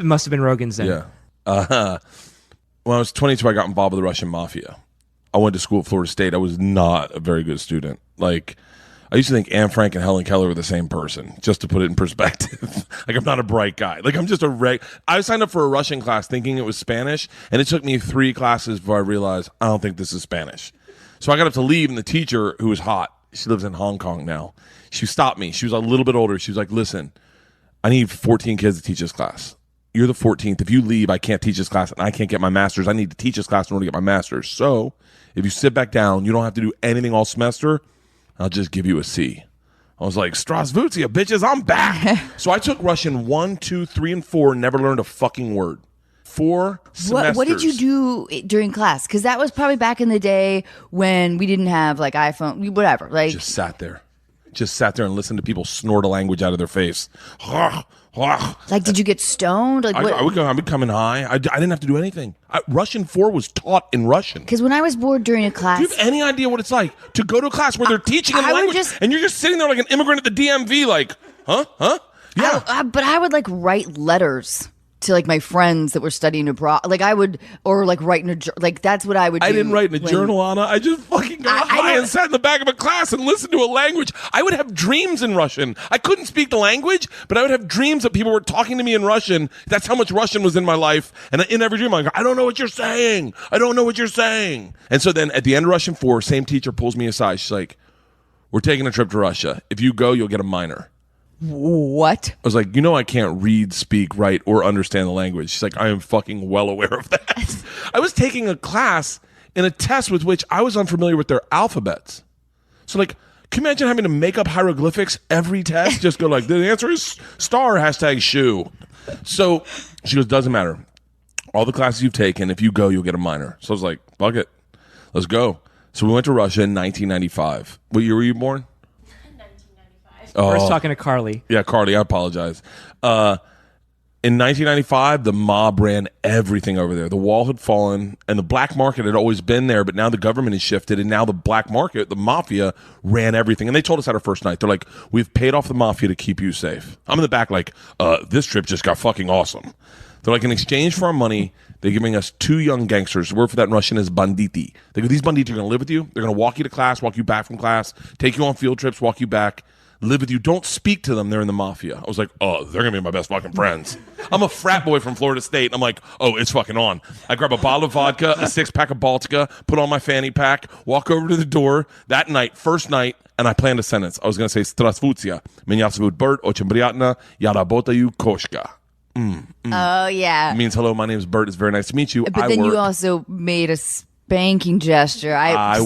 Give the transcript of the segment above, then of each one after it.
It must have been Rogan's then. Yeah. When I was 22, I got involved with the Russian mafia. I went to school at Florida State. I was not a very good student. Like, I used to think Anne Frank and Helen Keller were the same person, just to put it in perspective. Like, I'm not a bright guy. Like, I'm just I signed up for a Russian class thinking it was Spanish, and it took me 3 classes before I realized I don't think this is Spanish. So I got up to leave, and the teacher, who was hot, she lives in Hong Kong now, she stopped me. She was a little bit older. She was like, listen, I need 14 kids to teach this class. You're the 14th. If you leave, I can't teach this class, and I can't get my master's. I need to teach this class in order to get my master's. So if you sit back down, you don't have to do anything all semester. I'll just give you a C. I was like, Strasvutia, bitches, I'm back. So I took Russian 1, 2, 3, and 4, and never learned a fucking word. 4 semesters. What did you do during class? Because that was probably back in the day when we didn't have like iPhone, whatever. Like, just sat there and listened to people snort a language out of their face. Like, did you get stoned? Like, I would come in high. I didn't have to do anything. Russian 4 was taught in Russian. Because when I was bored during a class, do you have any idea what it's like to go to a class where they're teaching a language and you're just sitting there like an immigrant at the DMV, like, huh? Yeah. But I would like write letters to like my friends that were studying abroad. Like I would, or like write in a like that's what I would do. I didn't write in a journal, Anna. I just fucking got high and sat in the back of a class and listened to a language. I would have dreams in Russian. I couldn't speak the language, but I would have dreams that people were talking to me in Russian. That's how much Russian was in my life. And in every dream, I'm like, I don't know what you're saying. I don't know what you're saying. And so then at the end of Russian 4, same teacher pulls me aside. She's like, we're taking a trip to Russia. If you go, you'll get a minor. What? I was like, I can't read, speak, write, or understand the language. She's like, I am fucking well aware of that. I was taking a class in a test with which I was unfamiliar with their alphabets. So like, can you imagine having to make up hieroglyphics every test? Just go like, the answer is star, #shoe. So she goes, doesn't matter. All the classes you've taken, if you go, you'll get a minor. So I was like, fuck it. Let's go. So we went to Russia in 1995. What year were you born? First talking to Carly. Yeah, Carly, I apologize. In 1995, the mob ran everything over there. The wall had fallen, and the black market had always been there, but now the government has shifted, and now the black market, the mafia, ran everything. And they told us at our first night, they're like, we've paid off the mafia to keep you safe. I'm in the back like, this trip just got fucking awesome. They're like, in exchange for our money, they're giving us 2 young gangsters. The word for that in Russian is banditi. They go, these banditi are going to live with you. They're going to walk you to class, walk you back from class, take you on field trips, walk you back. Live with you. Don't speak to them. They're in the mafia. I was like, oh, they're going to be my best fucking friends. I'm a frat boy from Florida State. I'm like, oh, it's fucking on. I grab a bottle of vodka, a 6-pack of Baltica, put on my fanny pack, walk over to the door that night, first night, and I planned a sentence. I was going to say, Strasvutia. Меня зовут Bert, очень приятно, я работаю кошка. Oh, yeah. It means, hello, my name is Bert. It's very nice to meet you. But then you also made a spanking gesture. I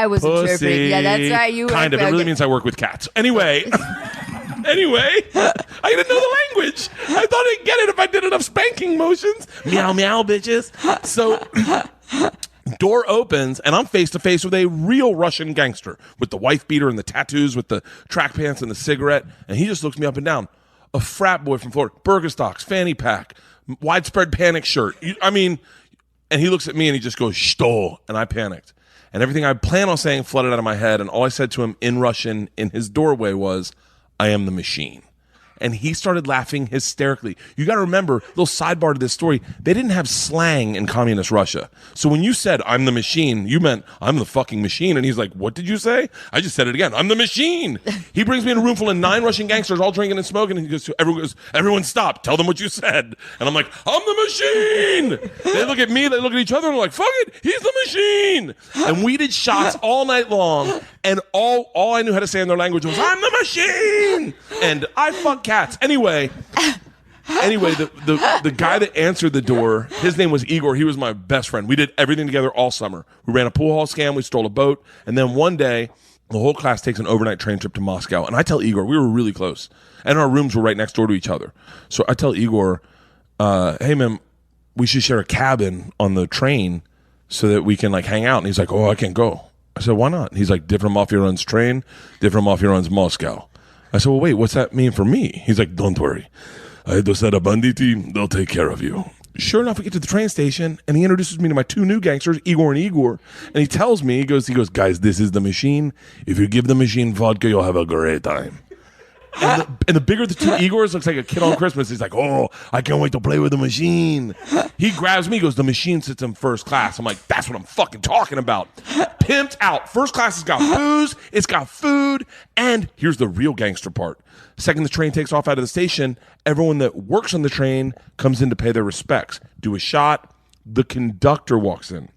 was interpreting. Yeah, that's right. You kind of. It really means I work with cats. Anyway, I didn't know the language. I thought I'd get it if I did enough spanking motions. Meow meow, bitches. So door opens and I'm face to face with a real Russian gangster with the wife beater and the tattoos, with the track pants and the cigarette, and he just looks me up and down. A frat boy from Florida, Birkenstocks, fanny pack, widespread panic shirt. And he looks at me and he just goes, "Shto," and I panicked. And everything I planned on saying flooded out of my head. And all I said to him in Russian in his doorway was, "I am the machine." And he started laughing hysterically. You got to remember, little sidebar to this story, they didn't have slang in communist Russia. So when you said, "I'm the machine," you meant, "I'm the fucking machine." And he's like, "What did you say?" I just said it again. "I'm the machine." He brings me in a room full of 9 Russian gangsters all drinking and smoking. And he goes, everyone stop. Tell them what you said. And I'm like, "I'm the machine." They look at me, they look at each other, and they're like, "Fuck it, he's the machine." And we did shots all night long. And all I knew how to say in their language was, "I'm the machine." And I fuck cats. Anyway, the guy that answered the door, his name was Igor. He was my best friend. We did everything together all summer. We ran a pool hall scam. We stole a boat. And then one day, the whole class takes an overnight train trip to Moscow. And I tell Igor, we were really close. And our rooms were right next door to each other. So I tell Igor, hey, man, we should share a cabin on the train so that we can like hang out. And he's like, "Oh, I can't go." I said, "Why not?" He's like, "Different mafia runs train, different mafia runs Moscow." I said, "Well, wait, what's that mean for me?" He's like, "Don't worry. I just said a banditi, they'll take care of you." Sure enough, we get to the train station, and he introduces me to my 2 new gangsters, Igor and Igor. And he tells me, he goes, "Guys, this is the machine. If you give the machine vodka, you'll have a great time." And the bigger the two Igors, looks like a kid on Christmas. He's like, oh, I can't wait to play with the machine. He grabs me, goes, the machine sits in first class. I'm like, that's what I'm fucking talking about. Pimped out. First class has got booze, it's got food, and here's the real gangster part. Second the train takes off out of the station, everyone that works on the train comes in to pay their respects. Do a shot. The conductor walks in,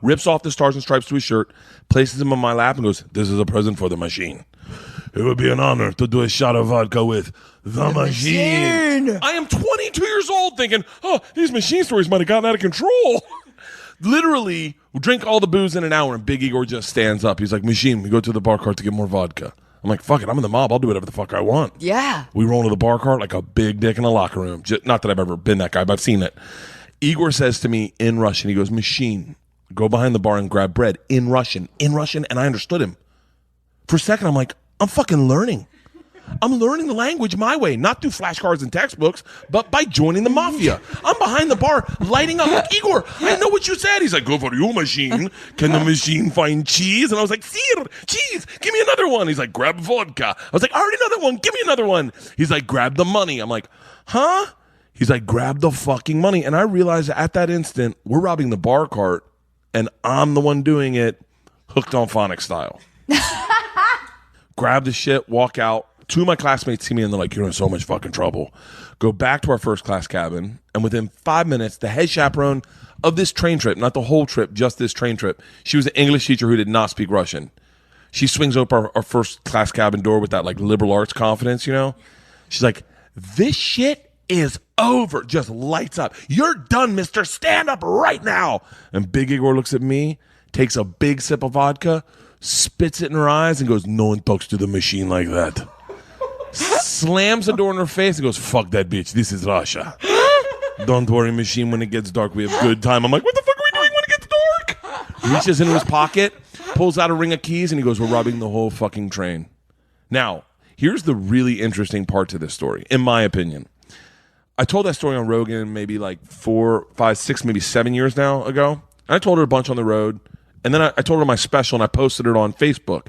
rips off the stars and stripes to his shirt, places him on my lap, and goes, this is a present for the machine. It would be an honor to do a shot of vodka with the machine. I am 22 years old thinking, oh, these machine stories might have gotten out of control. Literally, we drink all the booze in an hour, and Big Igor just stands up. He's like, machine, we go to the bar cart to get more vodka. I'm like, fuck it, I'm in the mob. I'll do whatever the fuck I want. Yeah. We roll into the bar cart like a big dick in a locker room. Not that I've ever been that guy, but I've seen it. Igor says to me in Russian, he goes, machine, go behind the bar and grab bread. In Russian, and I understood him. For a second, I'm like, I'm fucking learning. I'm learning the language my way, not through flashcards and textbooks, but by joining the mafia. I'm behind the bar, lighting up. Like, Igor, I know what you said. He's like, go for you, machine. Can the machine find cheese? And I was like, Sir, cheese. Give me another one. He's like, grab vodka. I was like, already another one. Give me another one. He's like, grab the money. I'm like, huh? He's like, grab the fucking money. And I realized at that instant, we're robbing the bar cart, and I'm the one doing it, hooked on phonics style. Grab the shit, walk out. Two of my classmates see me and they're like, you're in so much fucking trouble. Go back to our first class cabin, and within 5 minutes, the head chaperone of this train trip, not the whole trip, just this train trip, she was an English teacher who did not speak Russian. She swings open our first class cabin door with that like liberal arts confidence, you know? She's like, this shit is over. Just lights up. You're done, mister. Stand up right now. And Big Igor looks at me, takes a big sip of vodka, spits it in her eyes, and goes, no one talks to the machine like that. Slams the door in her face and goes, fuck that bitch. This is Russia. Don't worry, machine. When it gets dark, we have good time. I'm like, what the fuck are we doing when it gets dark? He reaches into his pocket, pulls out a ring of keys, and he goes, we're robbing the whole fucking train. Now, here's the really interesting part to this story, in my opinion. I told that story on Rogan maybe like 4, 5, 6, maybe 7 years now ago. And I told her a bunch on the road. And then I told her my special, and I posted it on Facebook.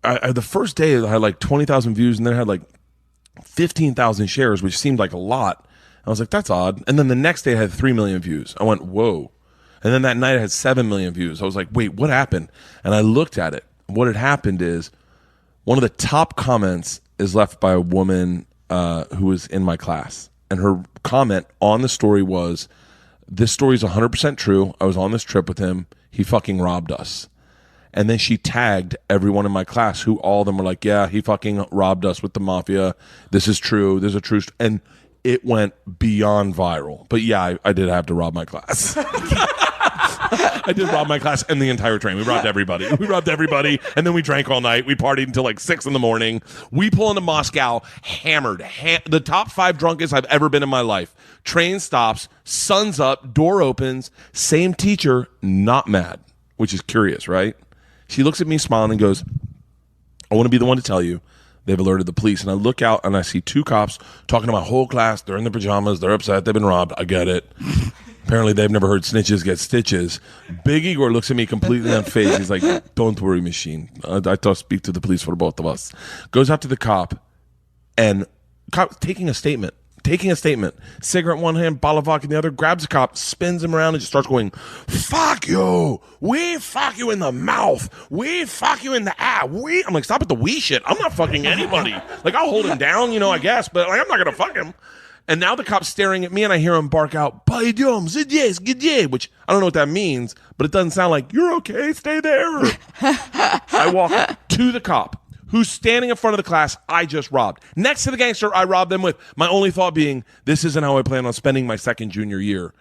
The first day, I had like 20,000 views, and then I had like 15,000 shares, which seemed like a lot. I was like, that's odd. And then the next day, I had 3 million views. I went, whoa. And then that night, I had 7 million views. I was like, wait, what happened? And I looked at it. What had happened is one of the top comments is left by a woman who was in my class. And her comment on the story was, this story is 100% true. I was on this trip with him. He fucking robbed us. And then she tagged everyone in my class who all of them were like, yeah, he fucking robbed us with the mafia. This is true. This is a true. And it went beyond viral. But yeah, I did have to rob my class. I did rob my class and the entire train. We robbed everybody. And then we drank all night. We partied until like 6 a.m. We pull into Moscow hammered. The top 5 drunkest I've ever been in my life. Train stops, sun's up, door opens, same teacher, not mad, which is curious, right? She looks at me smiling and goes, I want to be the one to tell you they've alerted the police. And I look out and I see 2 cops talking to my whole class. They're in their pajamas. They're upset. They've been robbed. I get it. Apparently they've never heard snitches get stitches. Big Igor looks at me completely unfazed. He's like, don't worry, machine. I thought speak to the police for both of us. Goes up to the cop, and cop taking a statement. Cigarette in one hand, bottle of vodka in the other, grabs the cop, spins him around, and just starts going, fuck you. We fuck you in the mouth. We fuck you in the ass. I'm like, stop with the we shit. I'm not fucking anybody. Like, I'll hold him down, I guess, but like, I'm not going to fuck him. And now the cop's staring at me, and I hear him bark out, "Пойдем, здесь, где?" Which I don't know what that means, but it doesn't sound like, you're okay, stay there. I walk to the cop, who's standing in front of the class I just robbed. Next to the gangster I robbed them with. My only thought being, this isn't how I plan on spending my second junior year.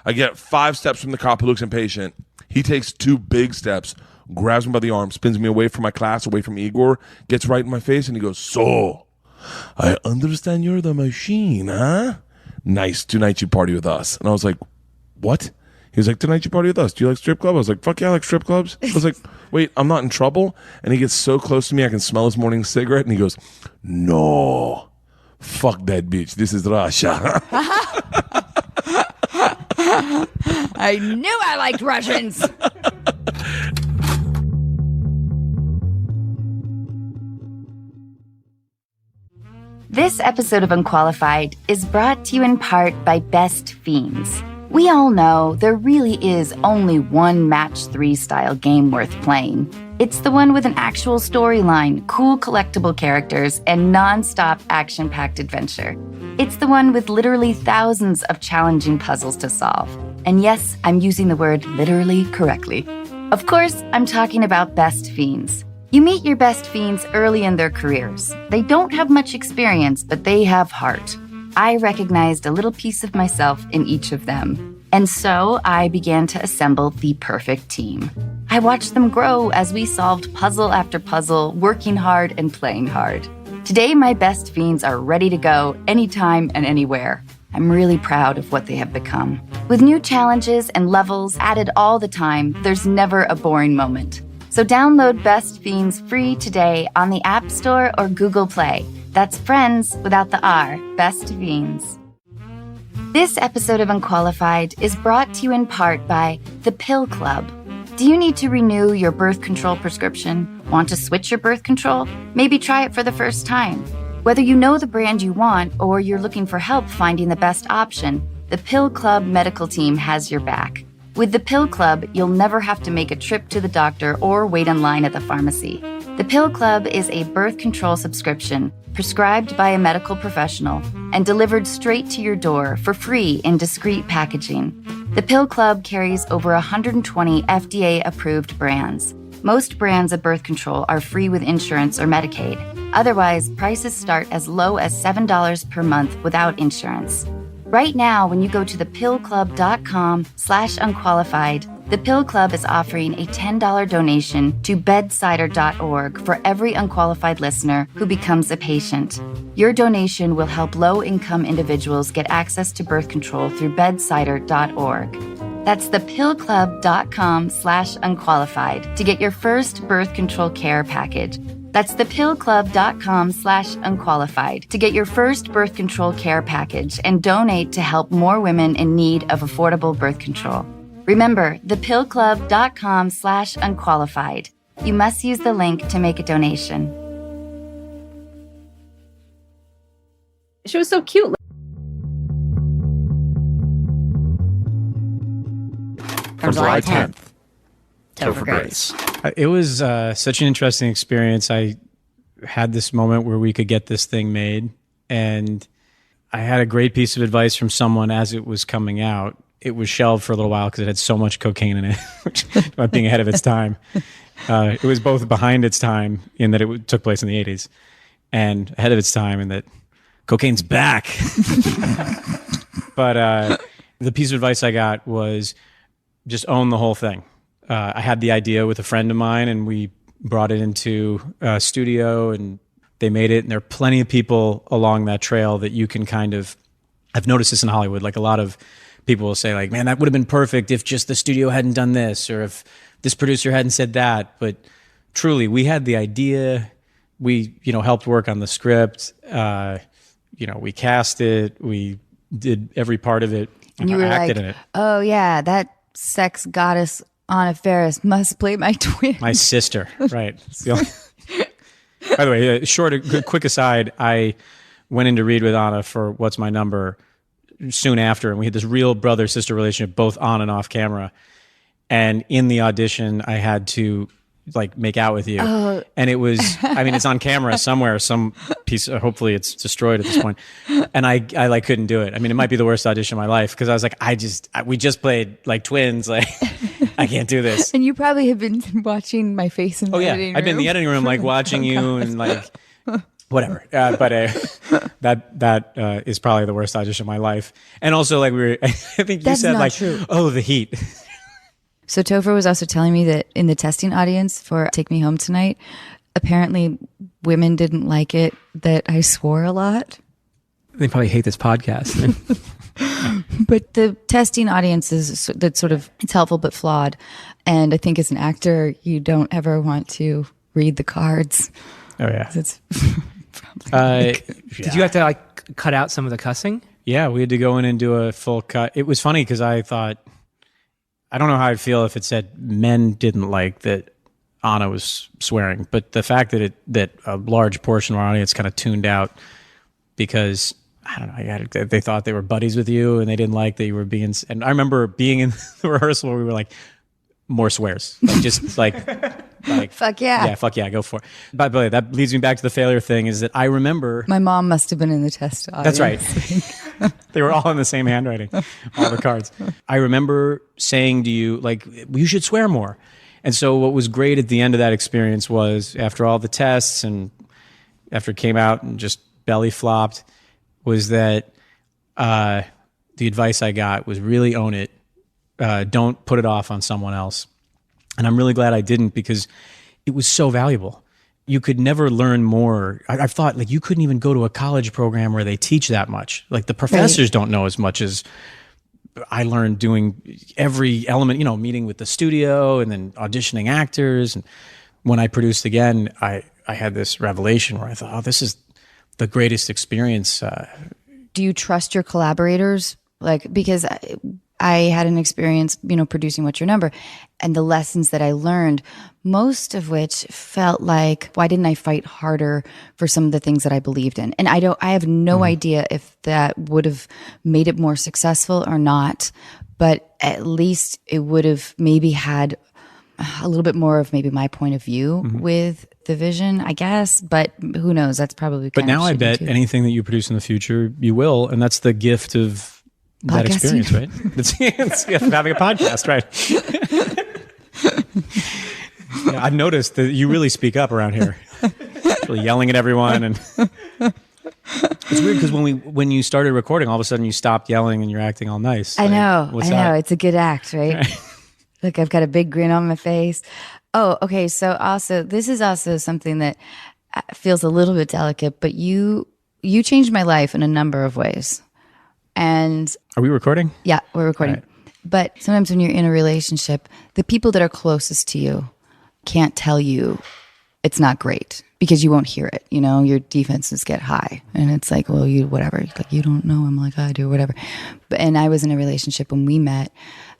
I get 5 steps from the cop who looks impatient. He takes 2 big steps, grabs me by the arm, spins me away from my class, away from Igor, gets right in my face, and he goes, so, I understand you're the machine, huh? Nice. Tonight you party with us. And I was like, what? He was like, tonight you party with us. Do you like strip club? I was like, fuck yeah, I like strip clubs. I was like, wait, I'm not in trouble? And he gets so close to me, I can smell his morning cigarette. And he goes, no, fuck that bitch. This is Russia. I knew I liked Russians. This episode of Unqualified is brought to you in part by Best Fiends. We all know there really is only one Match 3 style game worth playing. It's the one with an actual storyline, cool collectible characters, and non-stop action-packed adventure. It's the one with literally thousands of challenging puzzles to solve. And yes, I'm using the word literally correctly. Of course, I'm talking about Best Fiends. You meet your best fiends early in their careers. They don't have much experience, but they have heart. I recognized a little piece of myself in each of them. And so I began to assemble the perfect team. I watched them grow as we solved puzzle after puzzle, working hard and playing hard. Today, my best fiends are ready to go anytime and anywhere. I'm really proud of what they have become. With new challenges and levels added all the time, there's never a boring moment. So download Best Fiends free today on the App Store or Google Play. That's friends without the R, Best Fiends. This episode of Unqualified is brought to you in part by The Pill Club. Do you need to renew your birth control prescription? Want to switch your birth control? Maybe try it for the first time. Whether you know the brand you want or you're looking for help finding the best option, the Pill Club medical team has your back. With the Pill Club, you'll never have to make a trip to the doctor or wait in line at the pharmacy. The Pill Club is a birth control subscription prescribed by a medical professional and delivered straight to your door for free in discreet packaging. The Pill Club carries over 120 FDA-approved brands. Most brands of birth control are free with insurance or Medicaid. Otherwise, prices start as low as $7 per month without insurance. Right now, when you go to thepillclub.com/unqualified, the Pill Club is offering a $10 donation to bedsider.org for every unqualified listener who becomes a patient. Your donation will help low-income individuals get access to birth control through bedsider.org. That's thepillclub.com/unqualified to get your first birth control care package. That's thepillclub.com/unqualified to get your first birth control care package and donate to help more women in need of affordable birth control. Remember, thepillclub.com/unqualified. You must use the link to make a donation. She was so cute. From July 10th. Topher Grace. It was such an interesting experience. I had this moment where we could get this thing made, and I had a great piece of advice from someone as it was coming out. It was shelved for a little while because it had so much cocaine in it, about being ahead of its time. It was both behind its time in that it took place in the 80s and ahead of its time in that cocaine's back. But the piece of advice I got was just own the whole thing. I had the idea with a friend of mine, and we brought it into a studio, and they made it. And there are plenty of people along that trail that you can kind of, I've noticed this in Hollywood, like a lot of people will say like, man, that would have been perfect if just the studio hadn't done this, or if this producer hadn't said that. But truly, we had the idea. We, helped work on the script. We cast it. We did every part of it. And you were acted like, in it. oh yeah, that sex goddess Anna Faris must play my twin. My sister, right. By the way, quick aside, I went in to read with Anna for What's My Number soon after, and we had this real brother-sister relationship, both on and off camera. And in the audition, I had to make out with you. And it was, it's on camera somewhere, some piece, hopefully it's destroyed at this point. And I couldn't do it. It might be the worst audition of my life, because I was like, we just played like twins. Like, I can't do this. And you probably have been watching my face in the editing room. I've been in the editing room, watching you and whatever. But that is probably the worst audition of my life. And also I think you said true. Oh, the heat. So Topher was also telling me that in the testing audience for Take Me Home Tonight, apparently women didn't like it that I swore a lot. They probably hate this podcast. But the testing audience is it's helpful but flawed. And I think as an actor, you don't ever want to read the cards. Oh yeah. It's Did you have to cut out some of the cussing? Yeah, we had to go in and do a full cut. It was funny because I thought, I don't know how I'd feel if it said men didn't like that Anna was swearing, but the fact that a large portion of our audience kind of tuned out because I don't know, they thought they were buddies with you and they didn't like that you were being, and I remember being in the rehearsal where we were like, more swears, like just like Fuck yeah. Yeah, fuck yeah, go for it. By the way, that leads me back to the failure thing is that I remember. My mom must have been in the test audience. That's right. They were all in the same handwriting, all the cards. I remember saying to you, like, you should swear more. And so what was great at the end of that experience was after all the tests and after it came out and just belly flopped, was that the advice I got was really own it. Don't put it off on someone else. And I'm really glad I didn't because it was so valuable. You could never learn more. I've thought like you couldn't even go to a college program where they teach that much. Like the professors don't know as much as I learned doing every element, meeting with the studio and then auditioning actors. And when I produced again, I had this revelation where I thought, oh, this is the greatest experience. Do you trust your collaborators? Like, because I had an experience, producing What's Your Number, and the lessons that I learned, most of which felt like, why didn't I fight harder for some of the things that I believed in? And I have no idea if that would have made it more successful or not, but at least it would have maybe had a little bit more of maybe my point of view with the vision, I guess, but who knows? That's probably But now I bet anything that you produce in the future, you will, and that's the gift of that experience, right? It's the gift of having a podcast, right? Yeah, I've noticed that you really speak up around here. Really yelling at everyone, and it's weird because when you started recording, all of a sudden you stopped yelling and you're acting all nice. I know. What's that? It's a good act, right? Look, I've got a big grin on my face. Oh, okay. So also, this is also something that feels a little bit delicate, but you changed my life in a number of ways. And are we recording? Yeah, we're recording. Right. But sometimes when you're in a relationship, the people that are closest to you can't tell you it's not great because you won't hear it. Your defenses get high, and it's like, well, whatever. Like, you don't know him like I do, whatever. And I was in a relationship when we met,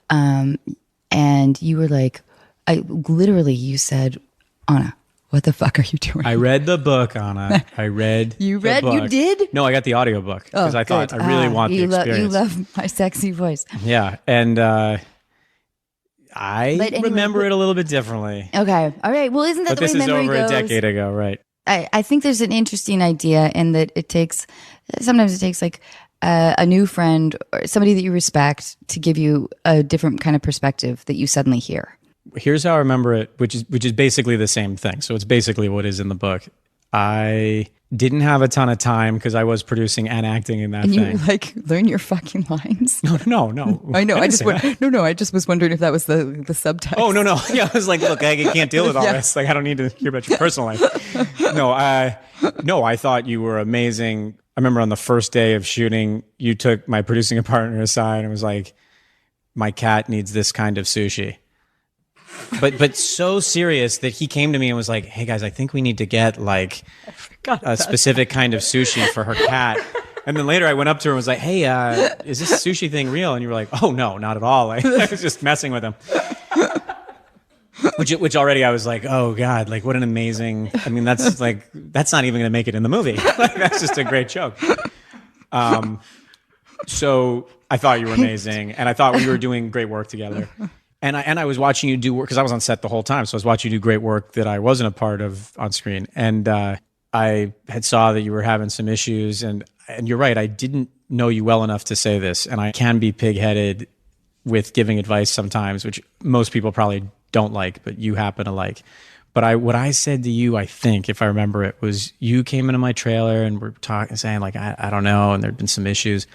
and you were like, you said, Anna, what the fuck are you doing? I read the book, Anna. I read You the read? book. You did? No, I got the audiobook because I thought I really want the experience. You love my sexy voice. Yeah, and I remember it a little bit differently. Okay, all right. Well, isn't that the way memory goes? But this is over a decade ago, right? I think there's an interesting idea in that sometimes it takes like a new friend or somebody that you respect to give you a different kind of perspective that you suddenly hear. Here's how I remember it, which is basically the same thing. So it's basically what is in the book. I didn't have a ton of time because I was producing and acting in that thing. And you learn your fucking lines? No. I know. I just was wondering if that was the subtext. Oh, no. Yeah, I was like, look, I can't deal with all this. Like, I don't need to hear about your personal life. No, I thought you were amazing. I remember on the first day of shooting, you took my producing partner aside and was like, my cat needs this kind of sushi. But so serious that he came to me and was like, hey guys, I think we need to get like a specific kind of sushi for her cat. And then later I went up to her and was like, hey, is this sushi thing real? And you were like, oh no, not at all. Like, I was just messing with him. Which already I was like, oh God, like what an amazing, that's not even gonna make it in the movie. Like, that's just a great joke. So I thought you were amazing and I thought we were doing great work together. And I was watching you do work because I was on set the whole time. So I was watching you do great work that I wasn't a part of on screen. And I had saw that you were having some issues. And you're right, I didn't know you well enough to say this. And I can be pig-headed with giving advice sometimes, which most people probably don't like, but you happen to like. But what I said to you, I think, if I remember it, was you came into my trailer and we're talking, saying like, I don't know. And there'd been some issues.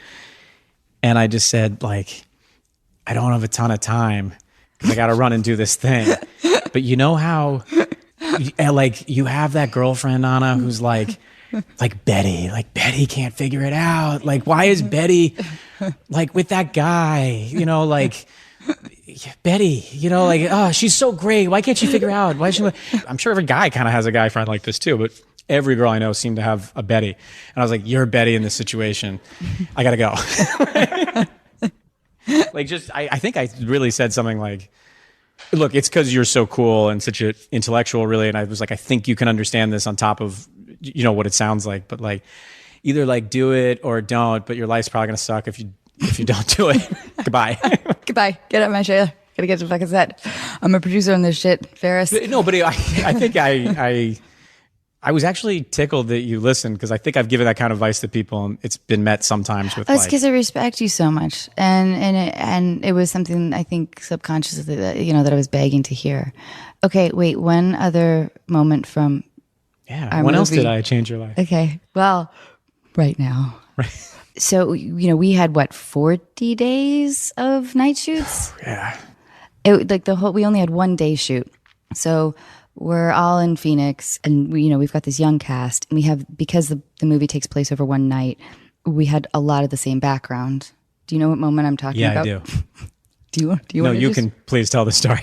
And I just said like, I don't have a ton of time. I got to run and do this thing. But you know how, like, you have that girlfriend, Anna, who's like Betty. Like, Betty can't figure it out. Like, why is Betty, like, with that guy? Like, Betty, like, oh, she's so great. Why can't she figure out? I'm sure every guy kind of has a guy friend like this, too. But every girl I know seemed to have a Betty. And I was like, you're Betty in this situation. I got to go. Like, I think I really said something like, look, it's because you're so cool and such an intellectual, really. And I was like, I think you can understand this on top of, what it sounds like. But like, either like do it or don't, but your life's probably gonna suck if you don't do it. Goodbye. Goodbye. Get out of my trailer. Gotta get to the fucking set. I'm a producer on this shit, Faris. No, but I think I was actually tickled that you listened, because I think I've given that kind of advice to people, and it's been met sometimes with. That's because I respect you so much, and it was something I think subconsciously that that I was begging to hear. Okay, wait. One other moment from. Yeah. When else did I change your life? Okay. Well, right now. Right. So we had 40 days of night shoots. Yeah. We only had 1 day shoot, so. We're all in Phoenix, and we've got this young cast, and we have, because the movie takes place over one night, we had a lot of the same background. Do you know what moment I'm talking about? Yeah, I do. Do you? No, you can please tell the story.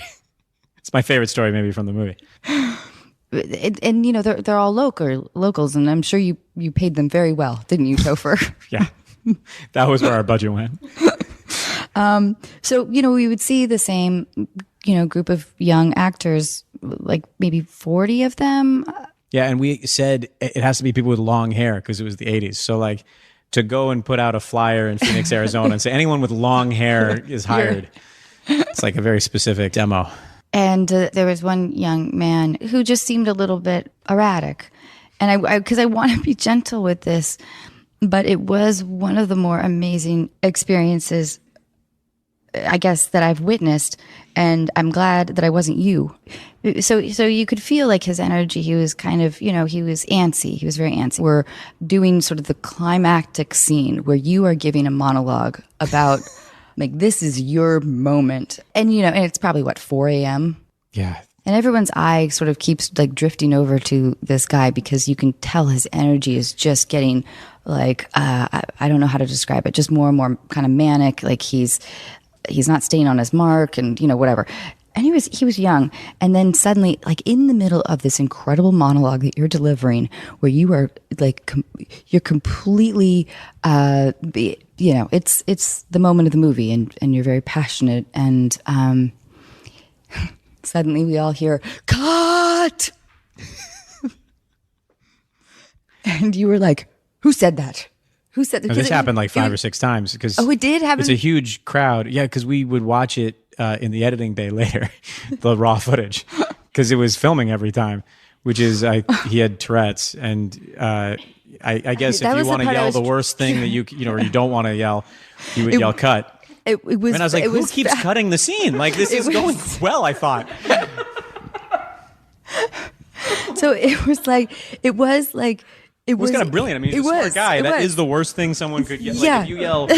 It's my favorite story, maybe, from the movie. And they're all locals, and I'm sure you paid them very well, didn't you, Topher? Yeah, that was where our budget went. So we would see the same group of young actors, like maybe 40 of them. Yeah, and we said it has to be people with long hair because it was the 80s. So like to go and put out a flyer in Phoenix, Arizona and say anyone with long hair is hired. It's like a very specific demo. And there was one young man who just seemed a little bit erratic. And because I want to be gentle with this, but it was one of the more amazing experiences, I guess, that I've witnessed, and I'm glad that I wasn't you. So you could feel like his energy. He was kind of, he was antsy. He was very antsy. We're doing sort of the climactic scene where you are giving a monologue about, like, this is your moment. And, and it's probably, 4 a.m.? Yeah. And everyone's eye sort of keeps, like, drifting over to this guy because you can tell his energy is just getting, like, I don't know how to describe it, just more and more kind of manic, like he's not staying on his mark, and whatever. And he was young, and then suddenly, like in the middle of this incredible monologue that you're delivering, where you are like you're completely, it's the moment of the movie, and you're very passionate, and suddenly we all hear "cut," and you were like, "Who said that? Who said that?" This happened like 5 or 6 times because it did happen. It's a huge crowd. Yeah, because we would watch it in the editing bay later, the raw footage, because it was filming every time. Which is, he had Tourette's, and I guess if you want to yell the worst thing that you or you don't want to yell, you would yell "cut." It was. And I was like, who keeps cutting the scene? Like this is going well. I thought. So it was kind of brilliant. I mean, he's a smart guy. That is the worst thing someone could yell. Yeah. Like, if you yell,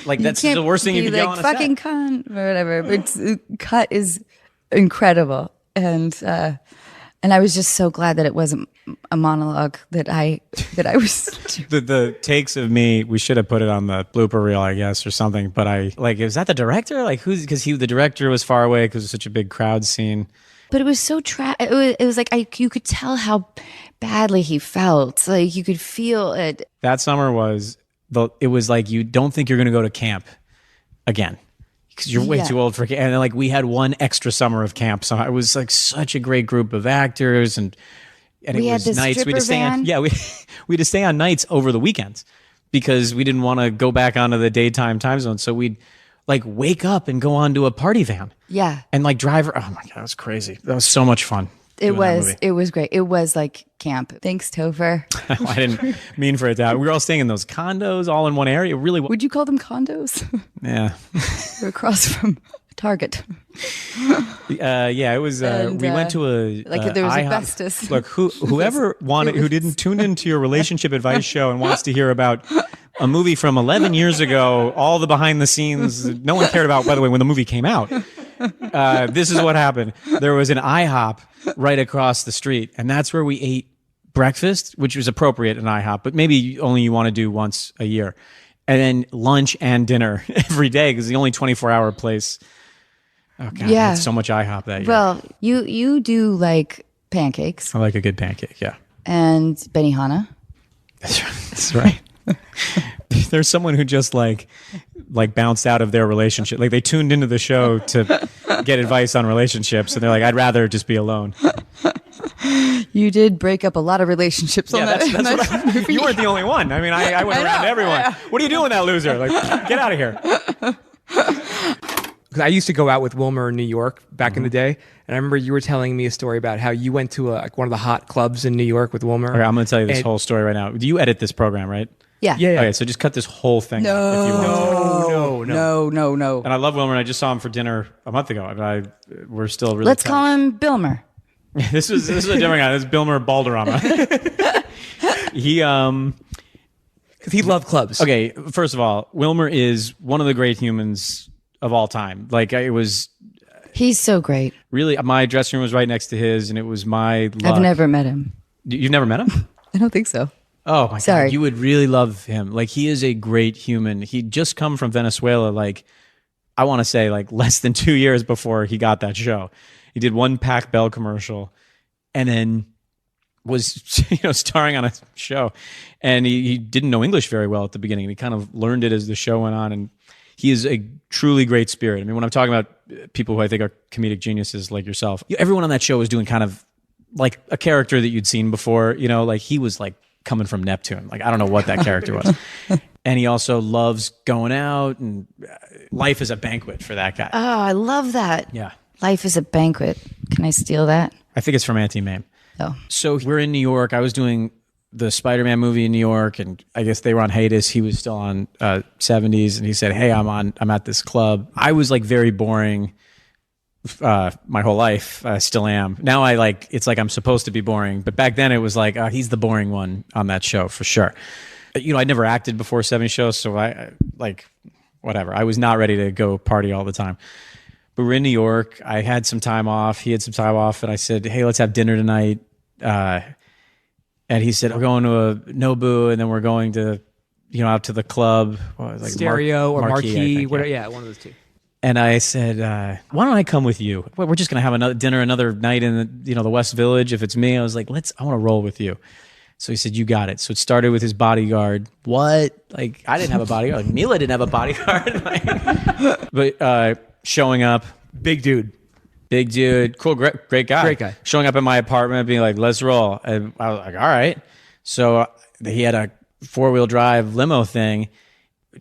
like, that's the worst thing you could yell on a set. Fucking cunt or whatever. But cut is incredible. And I was just so glad that it wasn't a monologue that I was. the takes of me, we should have put it on the blooper reel, I guess, or something. But is that the director? Like, because the director was far away because it was such a big crowd scene. But it was so it was like you could tell how badly he felt. Like you could feel it. That summer it was like you don't think you're going to go to camp again because you're way too old for camp. And then, like, we had one extra summer of camp, so it was like such a great group of actors, and we it was had nights. We had to stay on. Yeah, we had to stay on nights over the weekends because we didn't want to go back onto the daytime time zone. So we'd like wake up and go on to a party van. Yeah. And like drive. Oh my God, that was crazy. That was so much fun. It was great. It was like camp. Thanks, Topher. I didn't mean for it to happen. We were all staying in those condos all in one area. Really. Would you call them condos? Yeah. We're across from Target. Yeah, it was. We went to there was asbestos. Look, whoever who didn't tune into your relationship advice show and wants to hear about a movie from 11 years ago, all the behind the scenes no one cared about, by the way, when the movie came out. This is what happened. There was an IHOP right across the street, and that's where we ate breakfast, which was appropriate in IHOP, but maybe only you want to do once a year. And then lunch and dinner every day because the only 24-hour place. Oh, God, I had so much IHOP that year. Well, you do like pancakes. I like a good pancake, yeah. And Benihana. That's right. There's someone who just like bounced out of their relationship. Like they tuned into the show to get advice on relationships, and they're like, I'd rather just be alone. You did break up a lot of relationships on that. That's you weren't the only one. I mean, I went around to everyone. What are you doing, that loser? Like, get out of here. Because I used to go out with Wilmer in New York back in the day, and I remember you were telling me a story about how you went to one of the hot clubs in New York with Wilmer. Okay, I'm going to tell you this whole story right now. Do you edit this program, right? Yeah. Yeah. Okay, so just cut this whole thing out if you want to. No. And I love Wilmer, and I just saw him for dinner a month ago. And we're still really Let's tight. call him Wilmer. This is a different guy. This is Wilmer Valderrama. Because he loved clubs. Okay, first of all, Wilmer is one of the great humans of all time. Like, He's so great. really, my dressing room was right next to his, and it was my luck. I've never met him. You've never met him? I don't think so. Oh my Sorry. God, you would really love him. Like, he is a great human. He'd just come from Venezuela, like, I want to say, like, less than 2 years before he got that show. He did one Pac Bell commercial and then was starring on a show. And he didn't know English very well at the beginning. He kind of learned it as the show went on. And he is a truly great spirit. I mean, when I'm talking about people who I think are comedic geniuses like yourself, everyone on that show was doing kind of like a character that you'd seen before. Like he was like coming from Neptune. Like, I don't know what that character was. And he also loves going out, and life is a banquet for that guy. Oh, I love that. Yeah. Life is a banquet. Can I steal that? I think it's from Auntie Mame. Oh. So we're in New York. I was doing the Spider-Man movie in New York, and I guess they were on hiatus. He was still on 70s, and he said, "Hey, I'm at this club." I was like very boring my whole life. I still am. Now it's like I'm supposed to be boring, but back then it was like he's the boring one on that show for sure. I never acted before 70 shows, so I whatever. I was not ready to go party all the time. But we're in New York. I had some time off. He had some time off, and I said, "Hey, let's have dinner tonight." And he said, "We're going to a Nobu, and then we're going to, out to the club, Stereo or Marquee, I think, whatever. Yeah, one of those two." And I said, "Why don't I come with you? We're just gonna have another dinner another night in the West Village. If it's me," I was like, I want to roll with you." So he said, "You got it." So it started with his bodyguard. What? Like, I didn't have a bodyguard. Like, Mila didn't have a bodyguard. But showing up, Big dude. cool, great guy. Showing up at my apartment, being like, "Let's roll." And I was like, "All right." So he had a 4-wheel drive limo thing.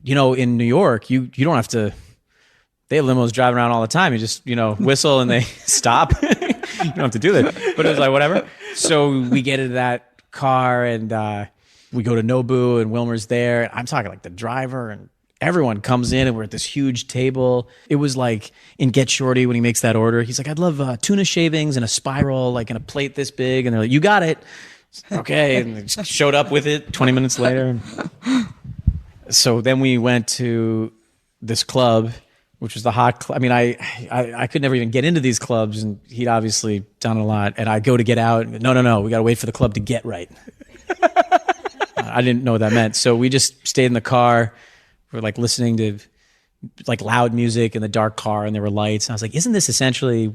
In New York, you don't have to. They have limos driving around all the time. You just whistle and they stop. You don't have to do that. But it was like whatever. So we get into that car and we go to Nobu, and Wilmer's there. I'm talking like the driver, and everyone comes in, and we're at this huge table. It was like in Get Shorty when he makes that order. He's like, "I'd love tuna shavings and a spiral, like in a plate this big." And they're like, "You got it." Okay. And they just showed up with it 20 minutes later. So then we went to this club, which was the hot club. I mean, I could never even get into these clubs, and he'd obviously done a lot. And I go to get out. And no, we got to wait for the club to get right. I didn't know what that meant. So we just stayed in the car. We're like listening to like loud music in the dark car, and there were lights. And I was like, "Isn't this essentially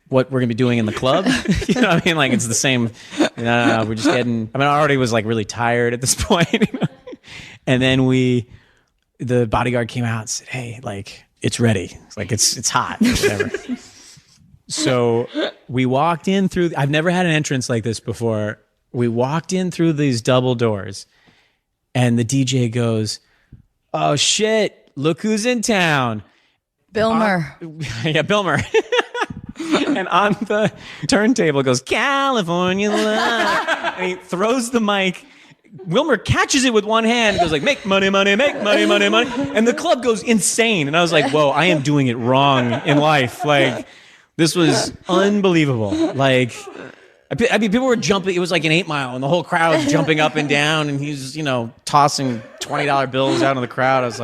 what we're gonna be doing in the club?" You know what I mean? Like, it's the same. No, we're just getting. I mean, I already was like really tired at this point. And then the bodyguard came out and said, "Hey, like, it's ready. Like, it's hot, whatever." So we walked in through. I've never had an entrance like this before. We walked in through these double doors, and the DJ goes, "Oh shit! Look who's in town." Wilmer. Yeah, Wilmer. And on the turntable goes, "California Love." And he throws the mic. Wilmer catches it with one hand and goes like, "Make money, money, make money, money, money." And the club goes insane. And I was like, whoa, I am doing it wrong in life. Like, this was unbelievable. Like, I mean, people were jumping. It was like an 8 Mile, and the whole crowd was jumping up and down, and he's, tossing $20 bills out in the crowd. I was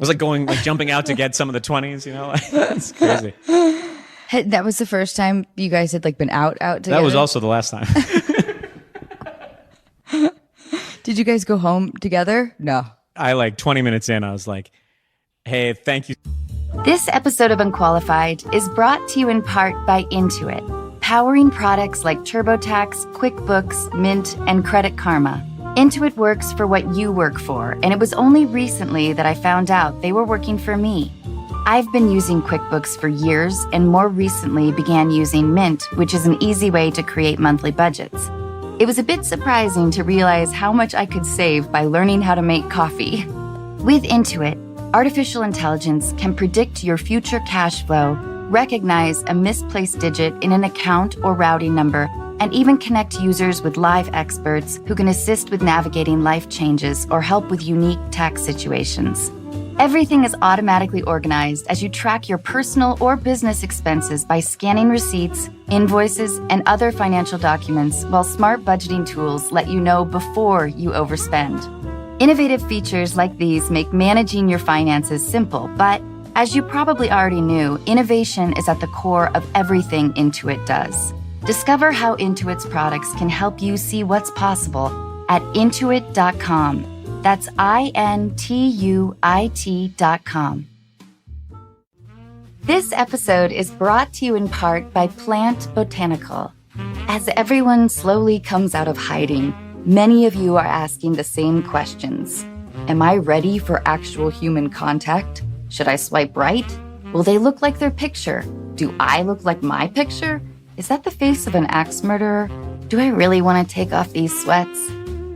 like jumping out to get some of the 20s, It's crazy. Hey, that was the first time you guys had like been out together? That was also the last time. Did you guys go home together? No. 20 minutes in, I was like, "Hey, thank you." This episode of Unqualified is brought to you in part by Intuit, powering products like TurboTax, QuickBooks, Mint, and Credit Karma. Intuit works for what you work for, and it was only recently that I found out they were working for me. I've been using QuickBooks for years and more recently began using Mint, which is an easy way to create monthly budgets. It was a bit surprising to realize how much I could save by learning how to make coffee. With Intuit, artificial intelligence can predict your future cash flow, recognize a misplaced digit in an account or routing number, and even connect users with live experts who can assist with navigating life changes or help with unique tax situations. Everything is automatically organized as you track your personal or business expenses by scanning receipts, invoices, and other financial documents, while smart budgeting tools let you know before you overspend. Innovative features like these make managing your finances simple, but as you probably already knew, innovation is at the core of everything Intuit does. Discover how Intuit's products can help you see what's possible at intuit.com. That's INTUIT.com. This episode is brought to you in part by Plant Botanical. As everyone slowly comes out of hiding, many of you are asking the same questions. Am I ready for actual human contact? Should I swipe right? Will they look like their picture? Do I look like my picture? Is that the face of an axe murderer? Do I really want to take off these sweats?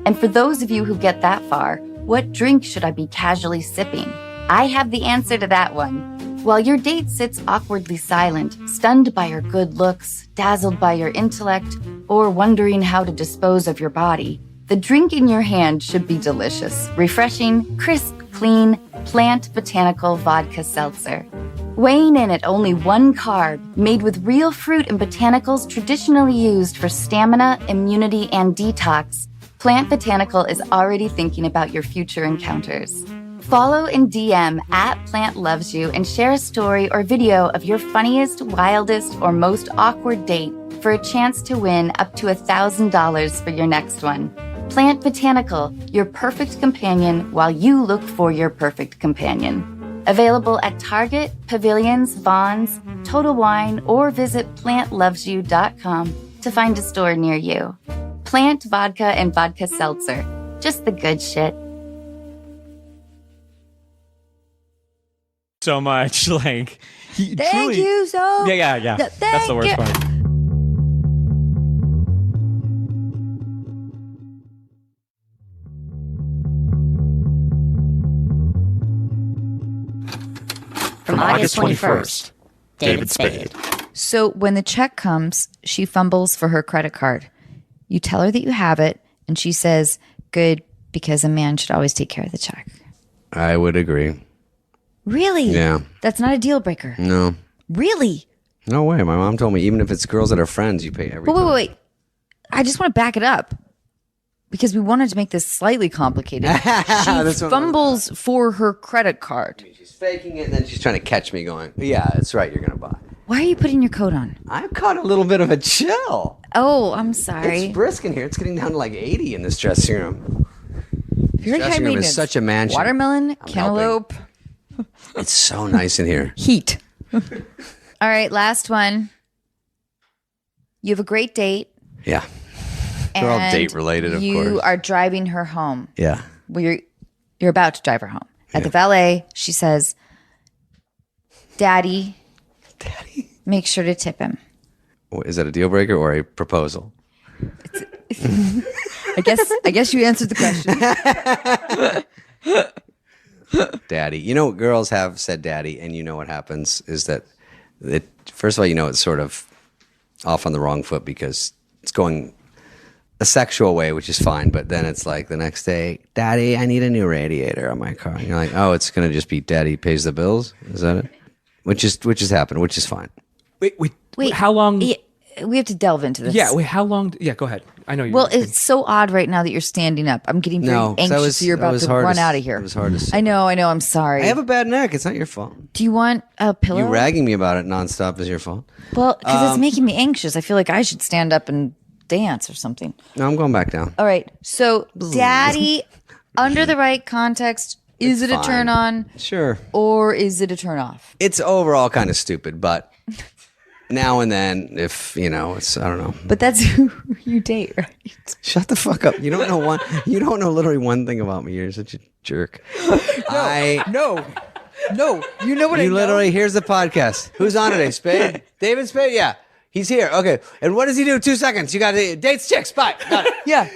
And for those of you who get that far, what drink should I be casually sipping? I have the answer to that one. While your date sits awkwardly silent, stunned by your good looks, dazzled by your intellect, or wondering how to dispose of your body, the drink in your hand should be delicious, refreshing, crisp, clean, Plant Botanical Vodka Seltzer. Weighing in at only 1 carb, made with real fruit and botanicals traditionally used for stamina, immunity, and detox, Plant Botanical is already thinking about your future encounters. Follow and DM at Plant Loves You and share a story or video of your funniest, wildest, or most awkward date for a chance to win up to $1,000 for your next one. Plant Botanical, your perfect companion while you look for your perfect companion. Available at Target, Pavilions, Vons, Total Wine, or visit plantlovesyou.com to find a store near you. Plant Vodka and Vodka Seltzer. Just the good shit. So much. Like, Thank you so Yeah. That's the worst part. From August 21st, David Spade. So when the check comes, she fumbles for her credit card. You tell her that you have it, and she says, good, because a man should always take care of the check. I would agree. Really? Yeah. That's not a deal breaker. No. Really? No way. My mom told me even if it's girls that are friends, you pay every time. Wait. I just want to back it up because we wanted to make this slightly complicated. She fumbles for her credit card. She's faking it, and then she's trying to catch me going, yeah, that's right, you're going to buy. Why are you putting your coat on? I've caught a little bit of a chill. Oh, I'm sorry. It's brisk in here. It's getting down to like 80 in this dressing room. Very high Dressing room maintenance. is such a mansion. Watermelon, I'm cantaloupe, It's so nice in here. heat. All right, last one. You have a great date. Yeah. They're all and date related, of course. You are driving her home. Yeah. Well, you're about to drive her home. At the valet, she says, Daddy, make sure to tip him. Is that a deal breaker or a proposal? I guess you answered the question. Daddy. You know, girls have said daddy, and you know what happens is that first of all, you know, it's sort of off on the wrong foot because it's going a sexual way, which is fine. But then it's like the next day, Daddy, I need a new radiator on my car. And you're like, oh, it's going to just be Daddy pays the bills. Is that it? Which has happened, which is fine. Wait, how long? We have to delve into this. Yeah, wait, how long? Yeah, go ahead. I know you. Well, it's so odd right now that you're standing up. I'm getting very anxious. You're about to run out of here. It was hard to say. I know. I'm sorry. I have a bad neck. It's not your fault. Do you want a pillow? You ragging me about it nonstop is your fault. Well, because it's making me anxious. I feel like I should stand up and dance or something. No, I'm going back down. All right. So, Daddy, under the right context, is it a turn on? Sure. Or is it a turn off? It's overall kind of stupid, but now and then, if, you know, it's, I don't know. But that's who you date, right? Shut the fuck up. You don't know literally one thing about me. You're such a jerk. No. No, you know what I You know? literally, here's the podcast. Who's on today? Spade? David Spade? Yeah. He's here. Okay. And what does he do? 2 seconds. You got dates, chicks. Bye. Got it. Yeah.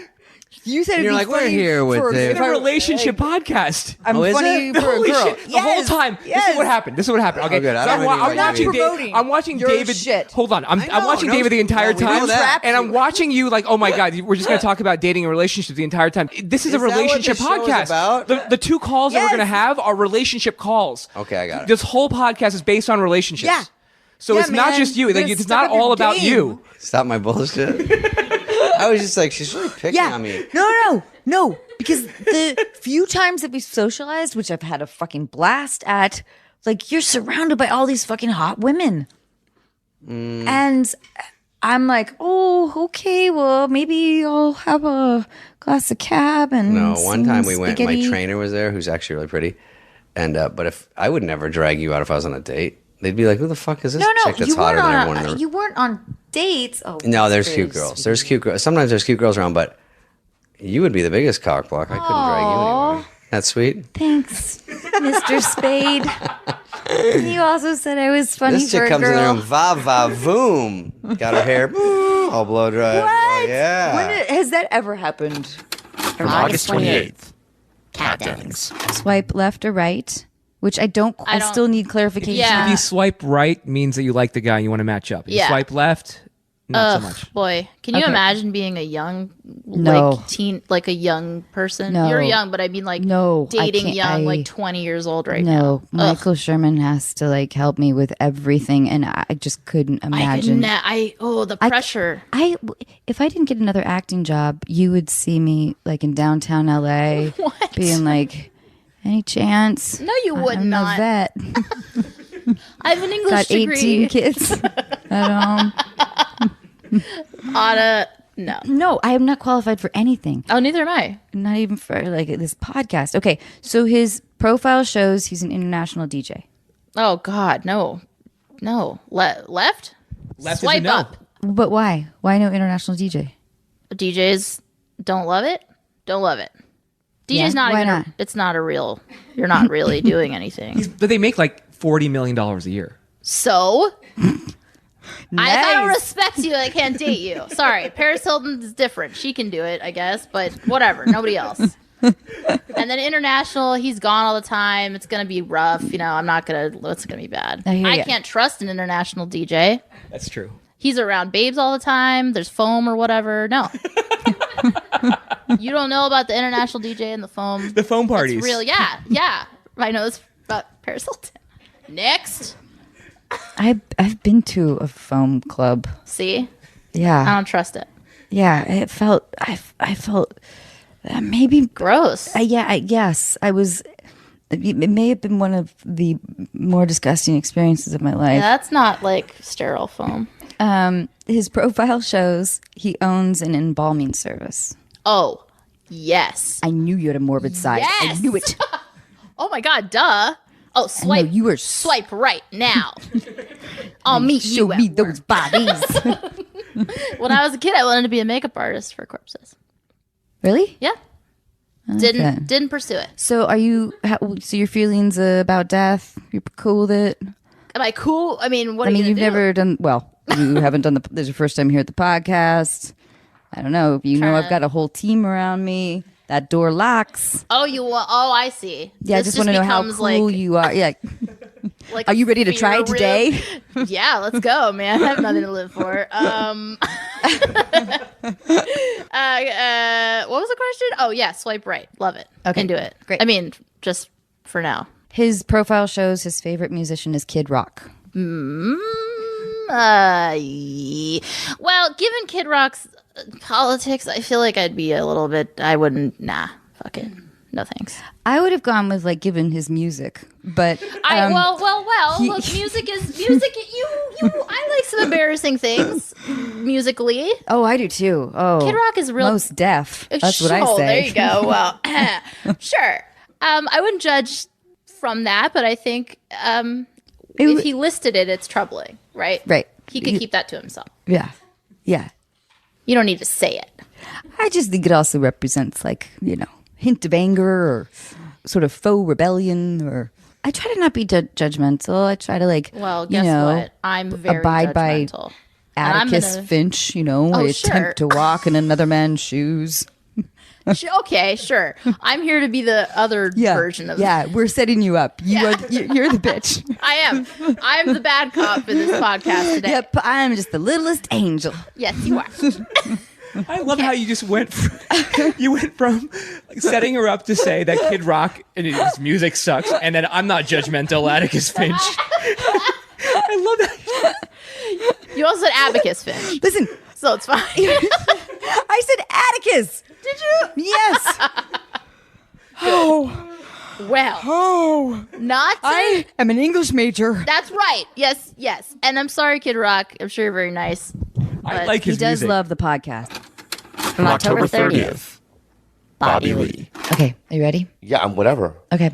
You said And it'd you're be like, we're funny here with for- Dave. It's a relationship podcast. I'm Oh, is funny it? for a Holy girl. shit. The whole time. This is what happened. Okay. Oh, good. I So don't know I'm anything about watching you. Promoting I'm watching your David. shit. Hold on. I'm know. watching No, David the entire well, we know time. that. And I'm watching you like, oh my God, we're just going to talk about dating and relationships the entire time. This is a Is that what relationship this show is podcast. about? The 2 calls that we're Yes. going to have are relationship calls. Okay, I got it. This whole podcast is based on relationships. Yeah. So Yeah, it's not man. just you. You Like, gotta it's step not up your all about game. you. Stop my bullshit. I was just like, she's really picking Yeah. on me. No. Because the few times that we socialized, which I've had a fucking blast at, like you're surrounded by all these fucking hot women. And I'm like, oh, okay, well, maybe I'll have a glass of cab and No, one some time we went, my spaghetti. trainer was there, who's actually really pretty. And, but if I would never drag you out if I was on a date. They'd be like, who the fuck is this chick that's you hotter weren't than on everyone in the you weren't on dates. Oh, No, there's that's cute very girls. sweet. There's cute girls. Sometimes there's cute girls around, but you would be the biggest cock block. I couldn't drag you anywhere. That's sweet. Thanks, Mr. Spade. You also said I was funny This for chick a comes in the girl. room, va voom. Got her hair all blow dry. What? Yeah. Has that ever happened? From August 28th. Cat Dennings. Swipe left or right? Which I don't. I don't- still need clarification. Yeah. If you swipe right, means that you like the guy and you want to match up. If you Yeah. swipe left, not so much. Boy, can you Okay. imagine being a young, No. like teen, like a young person? No. You're young, but I mean like No, I dating can't- young, I- like 20 years old right No, now. Michael Sherman has to like help me with everything, and I just couldn't imagine. The pressure. If I didn't get another acting job, you would see me like in downtown LA, What? being like, any chance? No, you would I'm not. a vet. I have an English Got 18 degree. kids at home. No. No, I am not qualified for anything. Oh, neither am I. Not even for like this podcast. Okay, so his profile shows he's an international DJ. Oh God, no. Left. Left is a Swipe no. up. But why? Why no international DJ? DJs don't love it. Don't love it. DJ's Yeah, not why even. not? It's not a real. You're not really doing anything. But they make like $40 million a year. So. If I don't Nice. respect you, I can't date you. Sorry, Paris Hilton is different. She can do it, I guess, but whatever. Nobody else. And then international, he's gone all the time. It's gonna be rough. I'm not gonna. It's gonna be bad. I hear I ya. can't trust an international DJ. That's true. He's around babes all the time. There's foam or whatever. No. You don't know about the international DJ and the foam. The phone parties. It's real. Yeah. I know this about Paris Hilton. Next. I've been to a foam club. See? I Yeah, don't trust it. yeah. It felt. I felt maybe. Gross. Yes. I was. It may have been one of the more disgusting experiences of my Yeah, life. that's not like sterile foam. His profile shows he owns an embalming service. Oh, yes. I knew you had a morbid side. I Yes! knew it. Oh my God, duh. Oh, I swipe. know you were. Swipe right now. I'll meet Show you. me At those bodies. When I was a kid, I wanted to be a makeup artist for corpses. Really? Yeah. Didn't pursue it. So are you? So your feelings about death? You're cool with it? Am I cool? I mean, what I are mean, you you've gonna do? never done. Well, you haven't done the. This is your first time here at the podcast. I don't know. You know, I've got a whole team around me. That door locks. Oh, I see. Yeah, I This just want to know how becomes cool you are. Yeah. like Are a you ready to fear try it room. today? Yeah, let's go, man. I have nothing to live for. What was the question? Oh, yeah, swipe right. Love it. Okay, Into it. great. I mean, just for now. His profile shows his favorite musician is Kid Rock. Well, given Kid Rock's politics, I feel like I'd be a little bit. I wouldn't. Nah, fuck it. No thanks. I would have gone with like given his music, but Well. he- Look, music is music. I like some embarrassing things musically. oh, I do too. Oh, Kid Rock is real. most deaf. That's what I Oh, say. there you go. Well, sure. I wouldn't judge from that, but I think if he listed it, it's troubling, right? Right. He could keep that to himself. Yeah, yeah. You don't need to say it. I just think it also represents like hint of anger or sort of faux rebellion or I try to not be judgmental. I try to Well, guess what? I'm very abide by judgmental. And I'm Atticus Finch. I attempt to walk in another man's shoes. Okay, sure. I'm here to be the other version of Yeah, we're setting you up. You're the bitch. I am. I'm the bad cop in this podcast today. Yep, I'm just the littlest angel. Yes, you are. I love how you just went from setting her up to say that Kid Rock and his music sucks, and then I'm not judgmental, Atticus Finch. I love that. You also said Abacus Finch. Listen, So it's fine. I said Atticus. Did you? Yes. Well. Not I am an English major. That's right. Yes. And I'm sorry, Kid Rock. I'm sure you're very nice. I like his He does music. love the podcast. On October 30th, Bobby Lee. Okay, are you ready? Yeah, I'm whatever. Okay.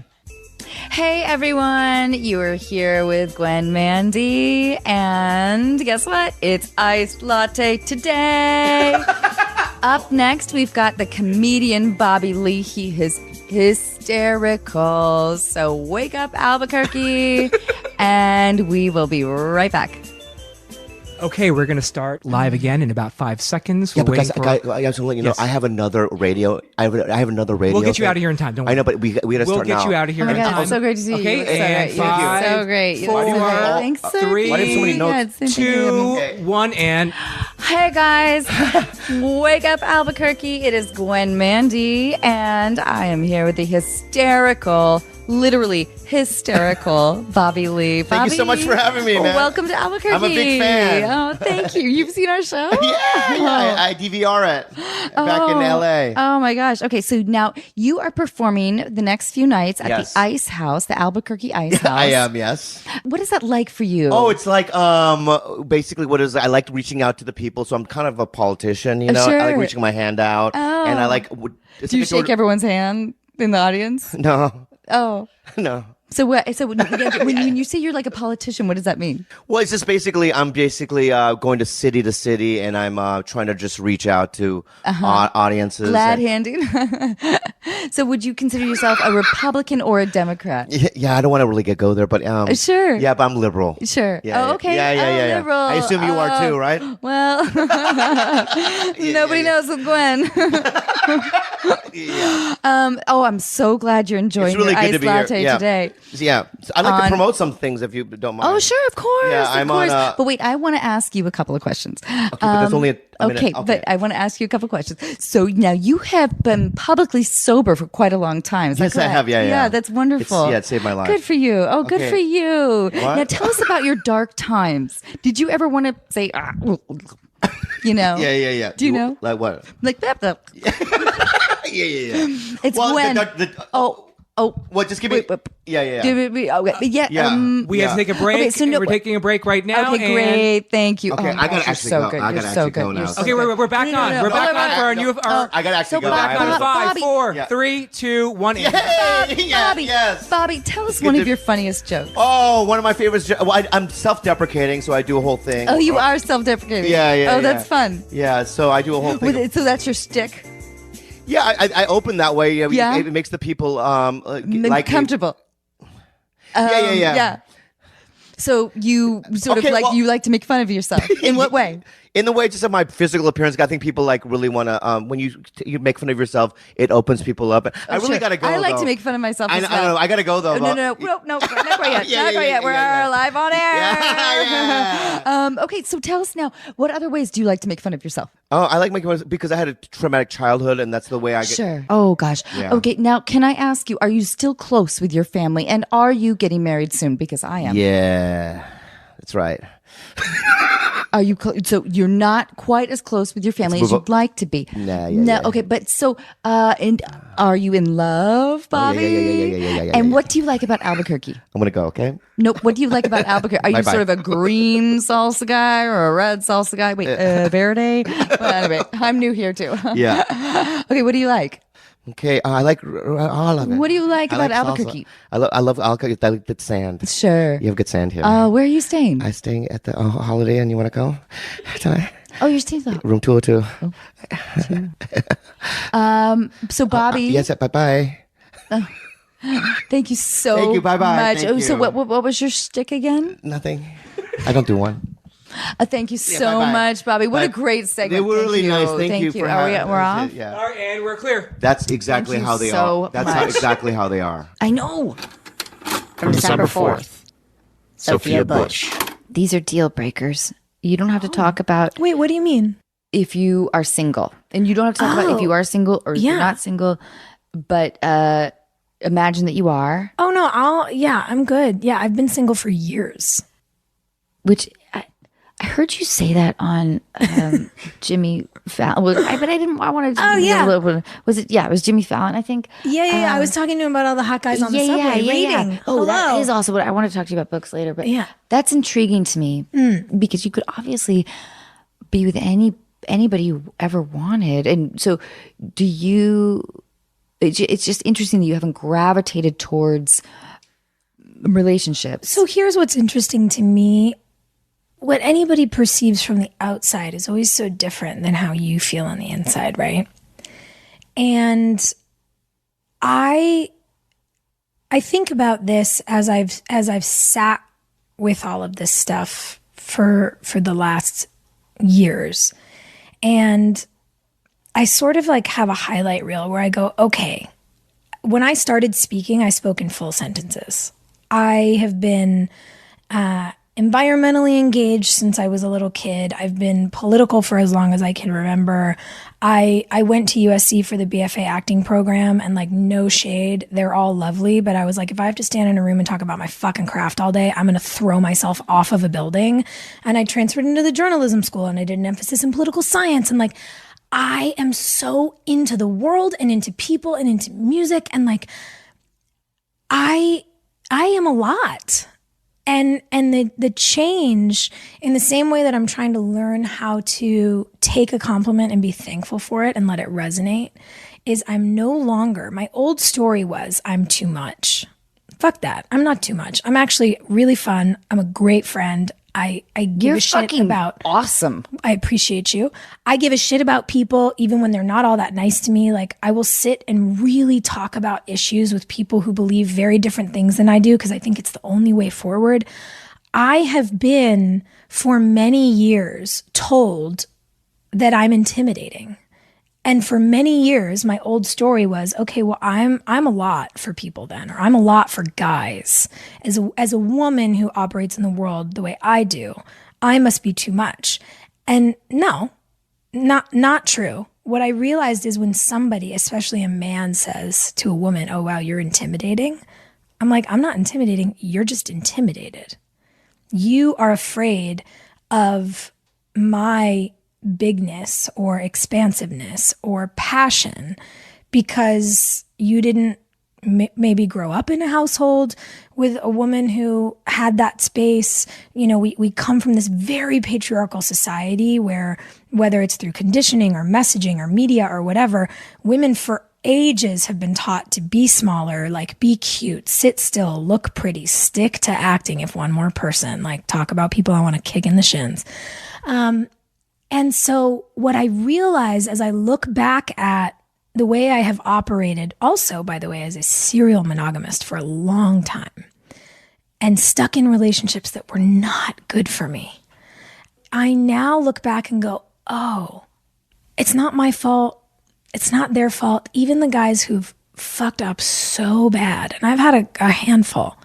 Hey everyone, you are here with Gwen Mandy, and guess what? It's iced latte today. Up next, we've got the comedian Bobby Lee. He is hysterical. So wake up, Albuquerque, and we will be right back. Okay, we're going to start live again in about 5 seconds. Yeah, We're because waiting for... I have to let you know, Yes. I have another radio. I have another radio. We'll get you thing. out of here in time. Don't worry. I know, but we got to We'll start get now. you out of here Oh my in God, time. it's so great to see you. Okay, You're so and great. You're so great. You're so great. Thanks so 3, Why do you have so many notes? Yeah, it's so good. 2, 1, and... Hey guys, wake up Albuquerque. It is Gwen Mandy, and I am here with the hysterical, literally hysterical Bobby Lee. Thank you so much for having me, man. Welcome to Albuquerque. I'm a big fan. Oh, thank you. You've seen our show? Yeah, I DVR it back in LA. Oh my gosh. Okay, so now you are performing the next few nights at Yes. the Ice House, the Albuquerque Ice House. I am, yes. What is that like for you? Oh, it's like basically what is I like reaching out to the people, so I'm kind of a politician, you know. Sure. I like reaching my hand out, and I like. Do you shake everyone's hand in the audience? No, Oh. no. So what? So when you say you're like a politician, what does that mean? Well, it's just basically I'm going to city, and I'm trying to just reach out to audiences. Glad and- handing. So would you consider yourself a Republican or a Democrat? Yeah, I don't want to really go there, but Sure. Yeah, but I'm liberal. Sure. Yeah, Oh, okay. Yeah. Liberal. I assume you are too, right? Well, nobody knows with Gwen. Yeah. I'm so glad you're enjoying It's really your good to iced be here. latte Yeah. today. Yeah, I'd like to promote some things if you don't mind. Oh, sure, of course. Yeah, of I'm course. on, but wait, I want to ask you a couple of questions. Okay, but that's only a minute. Okay, but I want to ask you a couple of questions. So now you have been publicly sober for quite a long time. Is that Yes, I correct? have. Yeah. Yeah, that's wonderful. It saved my life. Good for you. Oh, good Okay. for you. What? Now tell us about your dark times. Did you ever want to say, you know? Yeah. Do you know? Like what? Like that. Yeah. It's Well, when. Oh. What? Just give me. Wait. Yeah. Okay. Yeah. Yeah. We have to take a break. Okay, so and no- we're taking a break right now. Okay, and- great. Thank you. Okay, oh my I gotta gosh, you're actually so go. good. I You're gotta so actually good. go now. You're so Okay, good. we're back on. No. We're back Oh, on for our new... I gotta actually go. We're back on in Bobby. 5, 4, Yeah. 3, 2, 1, and... Bobby, Yes. Bobby, tell us Good one to- of your funniest jokes. Oh, one of my favorites. Well, I'm self-deprecating, so I do a whole thing. Oh, you are self-deprecating. Yeah. Oh, that's fun. Yeah, so I do a whole thing. So that's your stick. Yeah, I open that way. Yeah. It makes the people like Comfortable. Yeah. So you sort Okay, of like well- you like to make fun of yourself. In what way? In the way just of my physical appearance, I think people like really want to. When you make fun of yourself, it opens people up. I really Sure. gotta go. I like though. to make fun of myself. I as know, well. I gotta go though. No, not quite yet. Yeah, not quite yet. We're yeah. live on air. Yeah. Okay, so tell us now, what other ways do you like to make fun of yourself? Oh, I like making fun because I had a traumatic childhood, and that's the way I get. Sure. Oh gosh. Yeah. Okay, now can I ask you, are you still close with your family, and are you getting married soon? Because I am. Yeah, that's right. Are you so you're not quite as close with your family as you'd like to be? Nah, No. Okay, but so and are you in love, Bobby? Yeah. And what do you like about Albuquerque? I'm gonna go. Okay. No, what do you like about Albuquerque? Are you Bye-bye. sort of a green salsa guy or a red salsa guy? Wait, Verde? Well, anyway, I'm new here too. Yeah. Okay, what do you like? Okay. I like all of it. What do you like I about like salsa. Albuquerque? I love Albuquerque. I like the sand. Sure. You have good sand here. Where are you staying? I'm staying at the Holiday Inn. You want to go? Tonight? Oh, you're staying there. Room 202. So Bobby. Yes. Bye. Thank you so Thank you. Bye-bye. much. Thank So you. what was your shtick again? Nothing. I don't do one. Thank you so bye-bye. much, Bobby. What a But great segment. They were Thank really you. nice. Thank you for Are we, having we're us. off? Yeah. All right, and we're clear. That's exactly Thank you how they so are. That's much. exactly how they are. I know. From December 4th, Sophia Bush. These are deal breakers. You don't have to talk about Wait, what do you mean? if you are single. And you don't have to talk about if you are single or if you're Yeah. not single. But imagine that you are. Oh no, I'm good. Yeah, I've been single for years. Which I heard you say that on Jimmy Fallon. But I didn't. I wanted to. Oh, yeah. Was it? Yeah, it was Jimmy Fallon. I think. Yeah. I was talking to him about all the hot guys on the subway reading. Oh, that Hello. is also what I want to talk to you about books later. But Yeah. that's intriguing to me because you could obviously be with anybody you ever wanted, and so do you. It's just interesting that you haven't gravitated towards relationships. So here's what's interesting to me. What anybody perceives from the outside is always so different than how you feel on the inside, right? And I think about this as I've sat with all of this stuff for the last years. And I sort of like have a highlight reel where I go, okay, when I started speaking, I spoke in full sentences. I have been environmentally engaged since I was a little kid. I've been political for as long as I can remember. I went to USC for the BFA acting program, and like, no shade, they're all lovely, but I was like, if I have to stand in a room and talk about my fucking craft all day, I'm going to throw myself off of a building. And I transferred into the journalism school, and I did an emphasis in political science, and like, I am so into the world and into people and into music, and like, I am a lot. And the change, in the same way that I'm trying to learn how to take a compliment and be thankful for it and let it resonate, is I'm no longer, my old story was I'm too much. Fuck that. I'm not too much. I'm actually really fun. I'm a great friend. I give You're a shit fucking about. awesome. I appreciate you. I give a shit about people even when they're not all that nice to me. Like, I will sit and really talk about issues with people who believe very different things than I do because I think it's the only way forward. I have been for many years told that I'm intimidating. And for many years, my old story was, okay, well, I'm a lot for people then, or I'm a lot for guys. As a woman who operates in the world the way I do, I must be too much. And no, not true. What I realized is when somebody, especially a man, says to a woman, oh, wow, you're intimidating. I'm like, I'm not intimidating. You're just intimidated. You are afraid of my bigness or expansiveness or passion because you didn't maybe grow up in a household with a woman who had that space. You know, we come from this very patriarchal society where, whether it's through conditioning or messaging or media or whatever, women for ages have been taught to be smaller, like be cute, sit still, look pretty, stick to acting if one more person, like talk about people I want to kick in the shins. And so what I realize as I look back at the way I have operated, also, by the way, as a serial monogamist for a long time, and stuck in relationships that were not good for me, I now look back and go, oh, it's not my fault. It's not their fault. Even the guys who've fucked up so bad, and I've had a handful,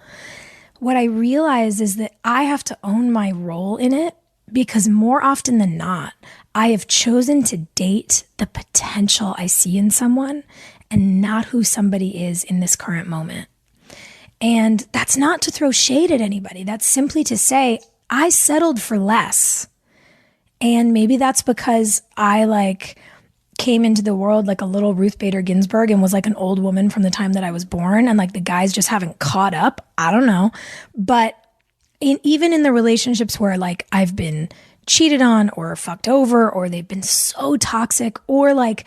what I realize is that I have to own my role in it. Because more often than not, I have chosen to date the potential I see in someone and not who somebody is in this current moment. And that's not to throw shade at anybody. That's simply to say, I settled for less. And maybe that's because I came into the world like a little Ruth Bader Ginsburg and was like an old woman from the time that I was born. And like the guys just haven't caught up. I don't know. But even in the relationships where like I've been cheated on or fucked over, or they've been so toxic, or like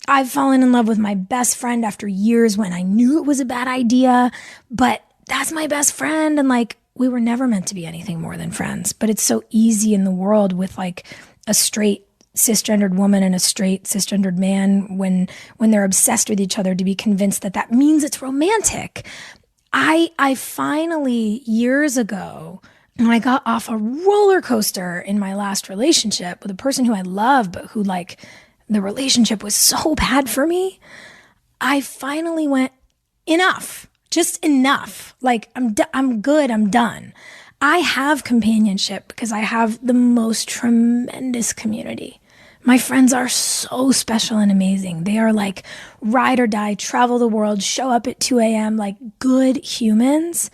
I've fallen in love with my best friend after years when I knew it was a bad idea, but that's my best friend. And like, we were never meant to be anything more than friends, but it's so easy in the world with like a straight cisgendered woman and a straight cisgendered man when they're obsessed with each other to be convinced that means it's romantic. I finally, years ago, when I got off a roller coaster in my last relationship with a person who I love, but who like the relationship was so bad for me, I finally went, enough, just enough. Like I'm good, I'm done. I have companionship because I have the most tremendous community. My friends are so special and amazing. They are like ride or die, travel the world, show up at 2 a.m., like good humans.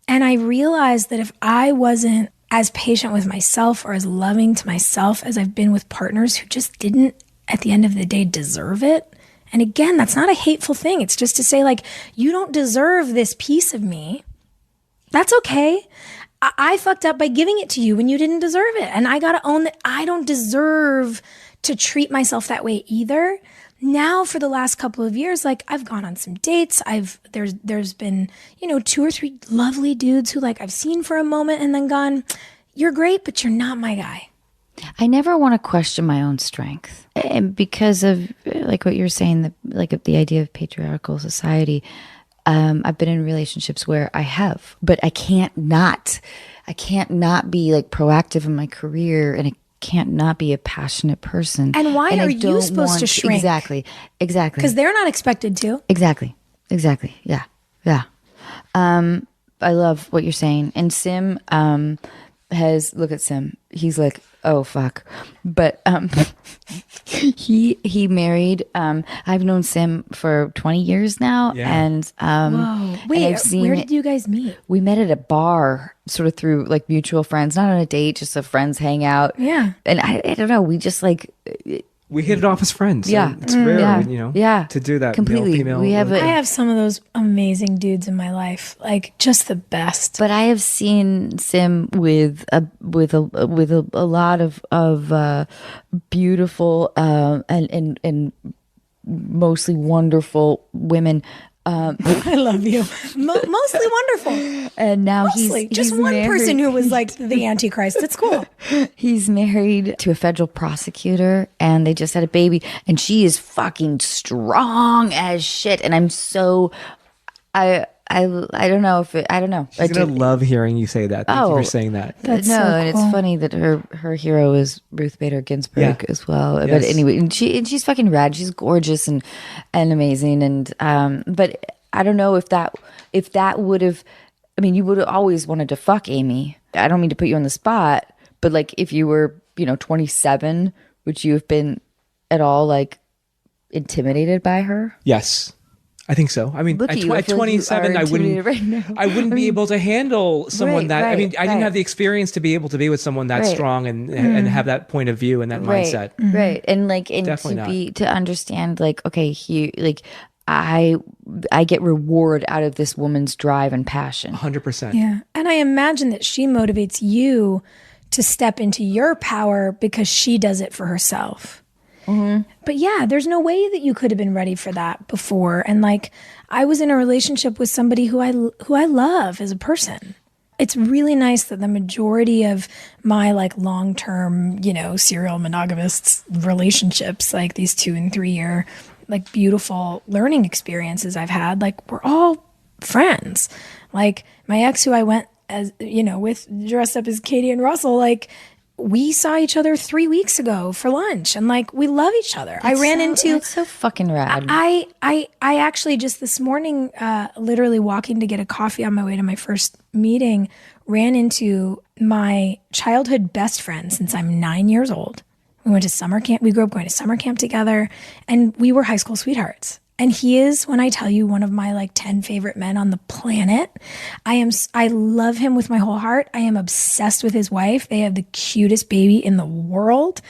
And I realized that if I wasn't as patient with myself or as loving to myself as I've been with partners who just didn't, at the end of the day, deserve it. And again, that's not a hateful thing. It's just to say, like, you don't deserve this piece of me. That's okay. I fucked up by giving it to you when you didn't deserve it. And I got to own that I don't deserve to treat myself that way either. Now for the last couple of years, like I've gone on some dates. There's been, 2 or 3 lovely dudes who like I've seen for a moment and then gone, you're great, but you're not my guy. I never want to question my own strength. And because of like what you're saying, the idea of patriarchal society, I've been in relationships where I have, but I can't not be like proactive in my career, and I can't not be a passionate person. And why are you supposed to shrink? Exactly. Because they're not expected to. Exactly. Yeah. I love what you're saying. And Sim look at Sim. He's like, oh fuck. But he married I've known Sim for 20 years now. Yeah. And whoa. Wait, where did you guys meet? We met at a bar, sort of through like mutual friends, not on a date, just a friends hangout. Yeah. And I don't know, we just like We hit it off as friends. Yeah. It's rare, to do that. Completely. Male-female. I have some of those amazing dudes in my life, like just the best. But I have seen Sim with a lot of beautiful and mostly wonderful women. I love you. Mostly wonderful. And now he's just one married. person who was like the Antichrist. It's cool. He's married to a federal prosecutor, and they just had a baby, and she is fucking strong as shit. And I'm so, I don't know if I don't know. She's gonna love hearing you say that. Thank you for saying that. That's and cool. it's funny that her hero is Ruth Bader Ginsburg as well. Yes. But anyway, and she's fucking rad. She's gorgeous and amazing. And but I don't know if that would have. I mean, you would have always wanted to fuck Amy. I don't mean to put you on the spot, but like if you were 27, would you have been at all like intimidated by her? Yes. I think so. I mean, at 27, I wouldn't be able to handle someone I didn't have the experience to be able to be with someone that strong and have that point of view and that mindset. Right. And like, and to understand like, okay, I get reward out of this woman's drive and passion. 100%. Yeah. And I imagine that she motivates you to step into your power because she does it for herself. Mm-hmm. But yeah, there's no way that you could have been ready for that before. And like, I was in a relationship with somebody who I love as a person. It's really nice that the majority of my like long-term, serial monogamous relationships, like these 2 and 3 year, like beautiful learning experiences I've had, like we're all friends. Like my ex, who I went as, with dressed up as Katie and Russell, like we saw each other 3 weeks ago for lunch, and like we love each other. That's so fucking rad. I actually just this morning, literally walking to get a coffee on my way to my first meeting, ran into my childhood best friend since I'm 9 years old. We went to summer camp. We grew up going to summer camp together, and we were high school sweethearts. And he is, when I tell you, one of my like 10 favorite men on the planet. I love him with my whole heart. I am obsessed with his wife. They have the cutest baby in the world.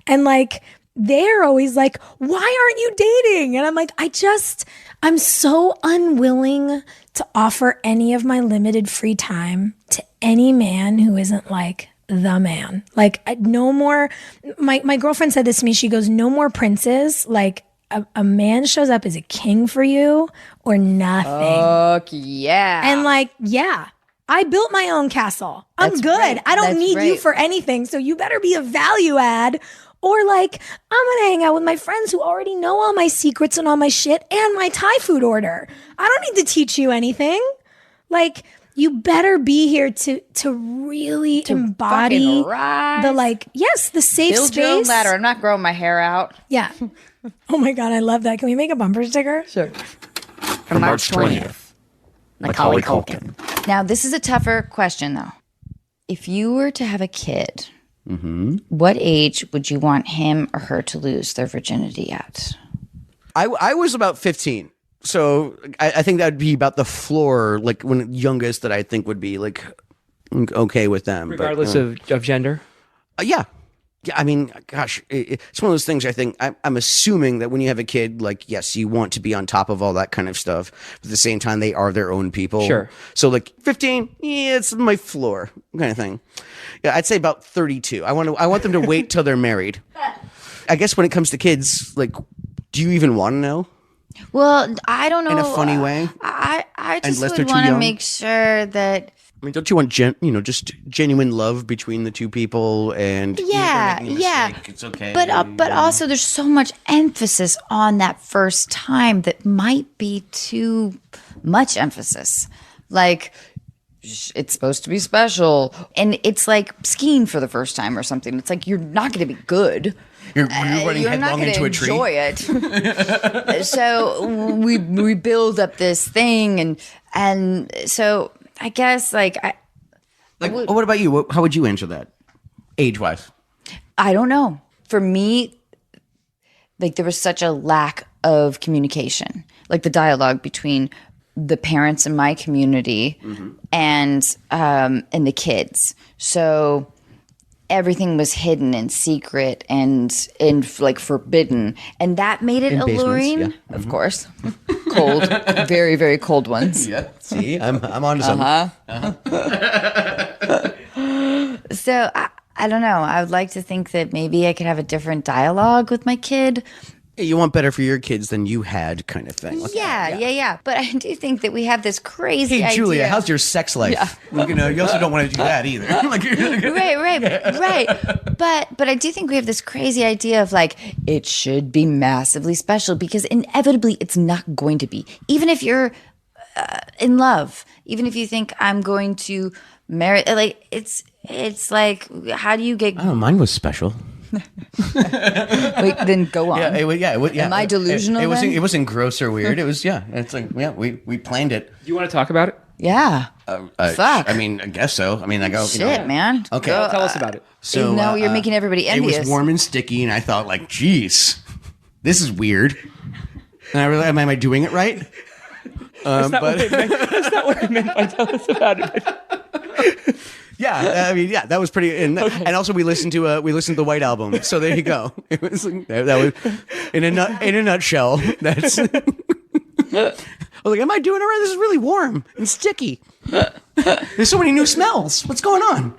And like, they're always like, why aren't you dating? And I'm like, I'm so unwilling to offer any of my limited free time to any man who isn't like the man. Like no more, my girlfriend said this to me. She goes, no more princes. Like, a man shows up as a king for you or nothing. Fuck yeah. And like, yeah, I built my own castle. I'm good. I don't need you for anything. So you better be a value add Or like, I'm going to hang out with my friends who already know all my secrets and all my shit and my Thai food order. I don't need to teach you anything. Like, you better be here to really embody the like, yes, the safe Build space. your own ladder. I'm not growing my hair out. Yeah. Oh my God, I love that. Can we make a bumper sticker? Sure. From March 20th. Macaulay Culkin. Now, this is a tougher question, though. If you were to have a kid, what age would you want him or her to lose their virginity at? I was about 15. So I think that would be about the floor, like when youngest that I think would be like okay with them. Regardless of gender? Yeah. Yeah, I mean, gosh, it's one of those things. I think I'm assuming that when you have a kid, like, yes, you want to be on top of all that kind of stuff. But at the same time, they are their own people. Sure. So, like, 15, yeah, it's my floor kind of thing. Yeah, I'd say about 32. I want them to wait till they're married. I guess when it comes to kids, like, do you even want to know? Well, I don't know. In a funny way? I just Unless they're would too want to young? make sure that. I mean, don't you want just genuine love between the two people and Yeah, yeah. It's okay. But also there's so much emphasis on that first time that might be too much emphasis. Like, it's supposed to be special. And it's like skiing for the first time or something. It's like, you're not going to be good. You're running You're not headlong going to into a tree. enjoy it. So we build up this thing. And so I guess what about you? How would you answer that, age-wise? I don't know. For me, like there was such a lack of communication, like the dialogue between the parents in my community and the kids. So everything was hidden and secret and like forbidden, and that made it In basements, alluring. yeah. Of course, cold, very very cold ones. Yeah. See, I'm onto something. So I don't know. I would like to think that maybe I could have a different dialogue with my kid. You want better for your kids than you had, kind of thing. Yeah. But I do think that we have this crazy Hey, idea. Julia, how's your sex life? You also don't want to do that either. Right. But I do think we have this crazy idea of like, it should be massively special because inevitably it's not going to be. Even if you're in love, even if you think I'm going to marry, like it's like, how do you get? Oh, mine was special. Wait, then go on. Am I delusional? It wasn't gross or weird. It was It's like we planned it. Do you want to talk about it? Yeah. Fuck. I mean, I guess so. I mean, I go. Shit, man. Okay. Tell us about it. So no, you're making everybody envious. It was warm and sticky, and I thought, like, geez, this is weird. And I really, am I doing it right? That's not what I meant by tell us about it. Yeah, I mean, that was pretty. And also, we listened to the White Album. So there you go. It was that was in a nutshell. That's. I was like, am I doing it right? This is really warm and sticky. There's so many new smells. What's going on?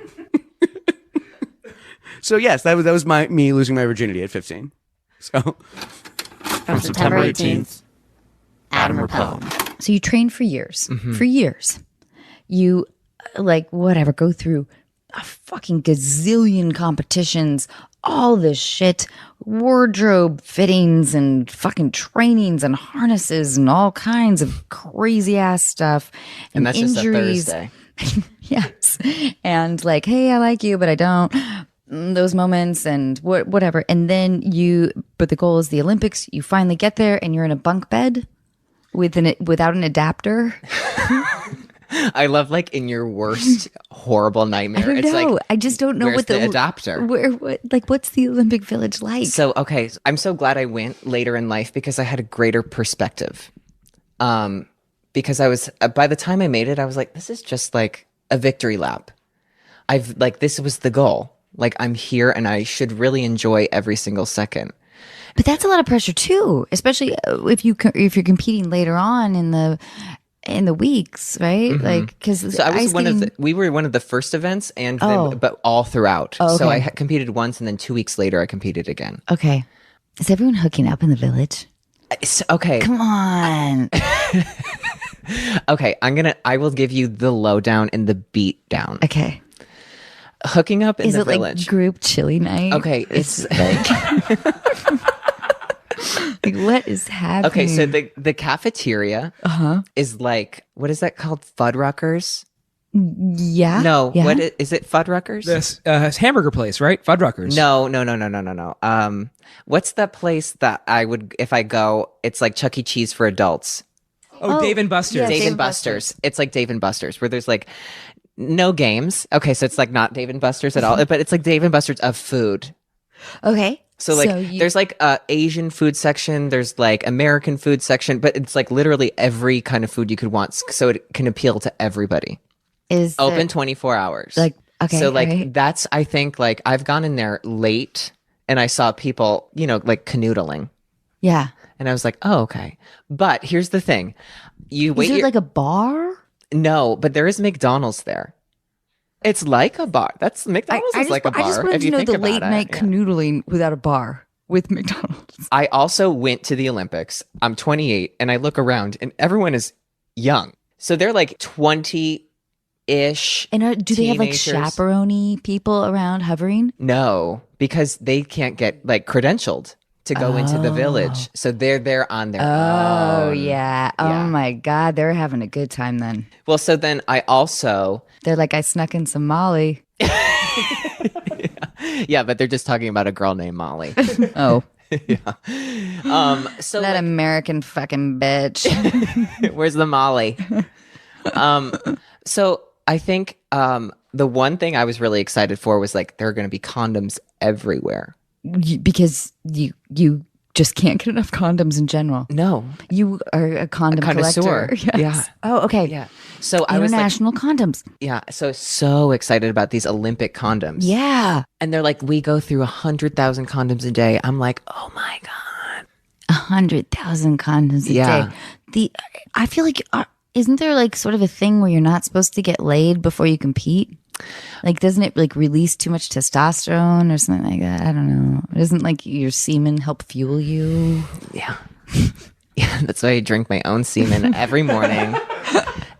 So yes, that was me losing my virginity at 15. So From September 18th. Adam Rapone. So you train for years. For years. You go through a fucking gazillion competitions, all this shit, wardrobe fittings and fucking trainings and harnesses and all kinds of crazy ass stuff. And that's injuries. just a Thursday. Yes. And like, hey, I like you, but I don't. Those moments and whatever. And then but the goal is the Olympics. You finally get there and you're in a bunk bed without an adapter. I love like in your worst horrible nightmare. I don't know. I just don't know where's what the adapter. What's the Olympic Village like? So okay, I'm so glad I went later in life because I had a greater perspective. Because I was by the time I made it, I was like, this is just like a victory lap. This was the goal. Like I'm here and I should really enjoy every single second. But that's a lot of pressure too, especially if you're competing later on in the weeks, right? Like because so I was we were one of the first events but all throughout. Oh, okay. So I competed once and then 2 weeks later I competed again. Okay. Is everyone hooking up in the village? Okay. Come on. Okay, I will give you the lowdown and the beat down. Okay. hooking up in Is the it like village. group chili night? Okay, it's like, like what is happening? okay. So the cafeteria is like, what is that called? Fuddruckers? Yeah. No, Yeah. what is it? Fuddruckers? This hamburger place, right? Fuddruckers. No. What's that place that I would, if I go, it's like Chuck E. Cheese for adults. Oh, Dave and Buster's. yeah, Dave Dave and Buster's. It's like Dave and Buster's, where there's like no games. Okay, so it's like not Dave and Buster's at all, but it's like Dave and Buster's of food. Okay. So like there's like a Asian food section, there's like American food section, but it's like literally every kind of food you could want, so it can appeal to everybody. Is Open there- 24 hours. Like, okay. So like right. that's, I think, like I've gone in there late and I saw people, you know, like canoodling. Yeah. And I was like, oh, okay. But here's the thing. You wait. Is it like a bar? No, but there is McDonald's there. It's like a bar. That's McDonald's is like a bar. I just wanted if to you know think the about late it. night Yeah. canoodling without a bar with McDonald's. I also went to the Olympics. I'm 28 and I look around and everyone is young. So they're like 20-ish. And do they have like teenagers. chaperone people around hovering? No, because they can't get like credentialed to go into the village. So they're there on their Oh, own. yeah. Yeah. Oh, my God. They're having a good time then. Well, so then I also, They're like, I snuck in some Molly. yeah, but they're just talking about a girl named Molly. Oh, So that like, American fucking bitch. where's the Molly? So I think the one thing I was really excited for was like there are going to be condoms everywhere. Because you just can't get enough condoms in general. No, You are a condom connoisseur. collector. Yes. Yeah. Oh, okay. yeah. So I was like, International condoms. yeah, so excited about these Olympic condoms. Yeah. And they're like, we go through 100,000 condoms a day. I'm like, oh my God. 100,000 condoms a Yeah. day. I feel like, isn't there like sort of a thing where you're not supposed to get laid before you compete? Like, doesn't it like release too much testosterone or something like that? I don't know. Doesn't like your semen help fuel you? Yeah. Yeah, that's why I drink my own semen every morning.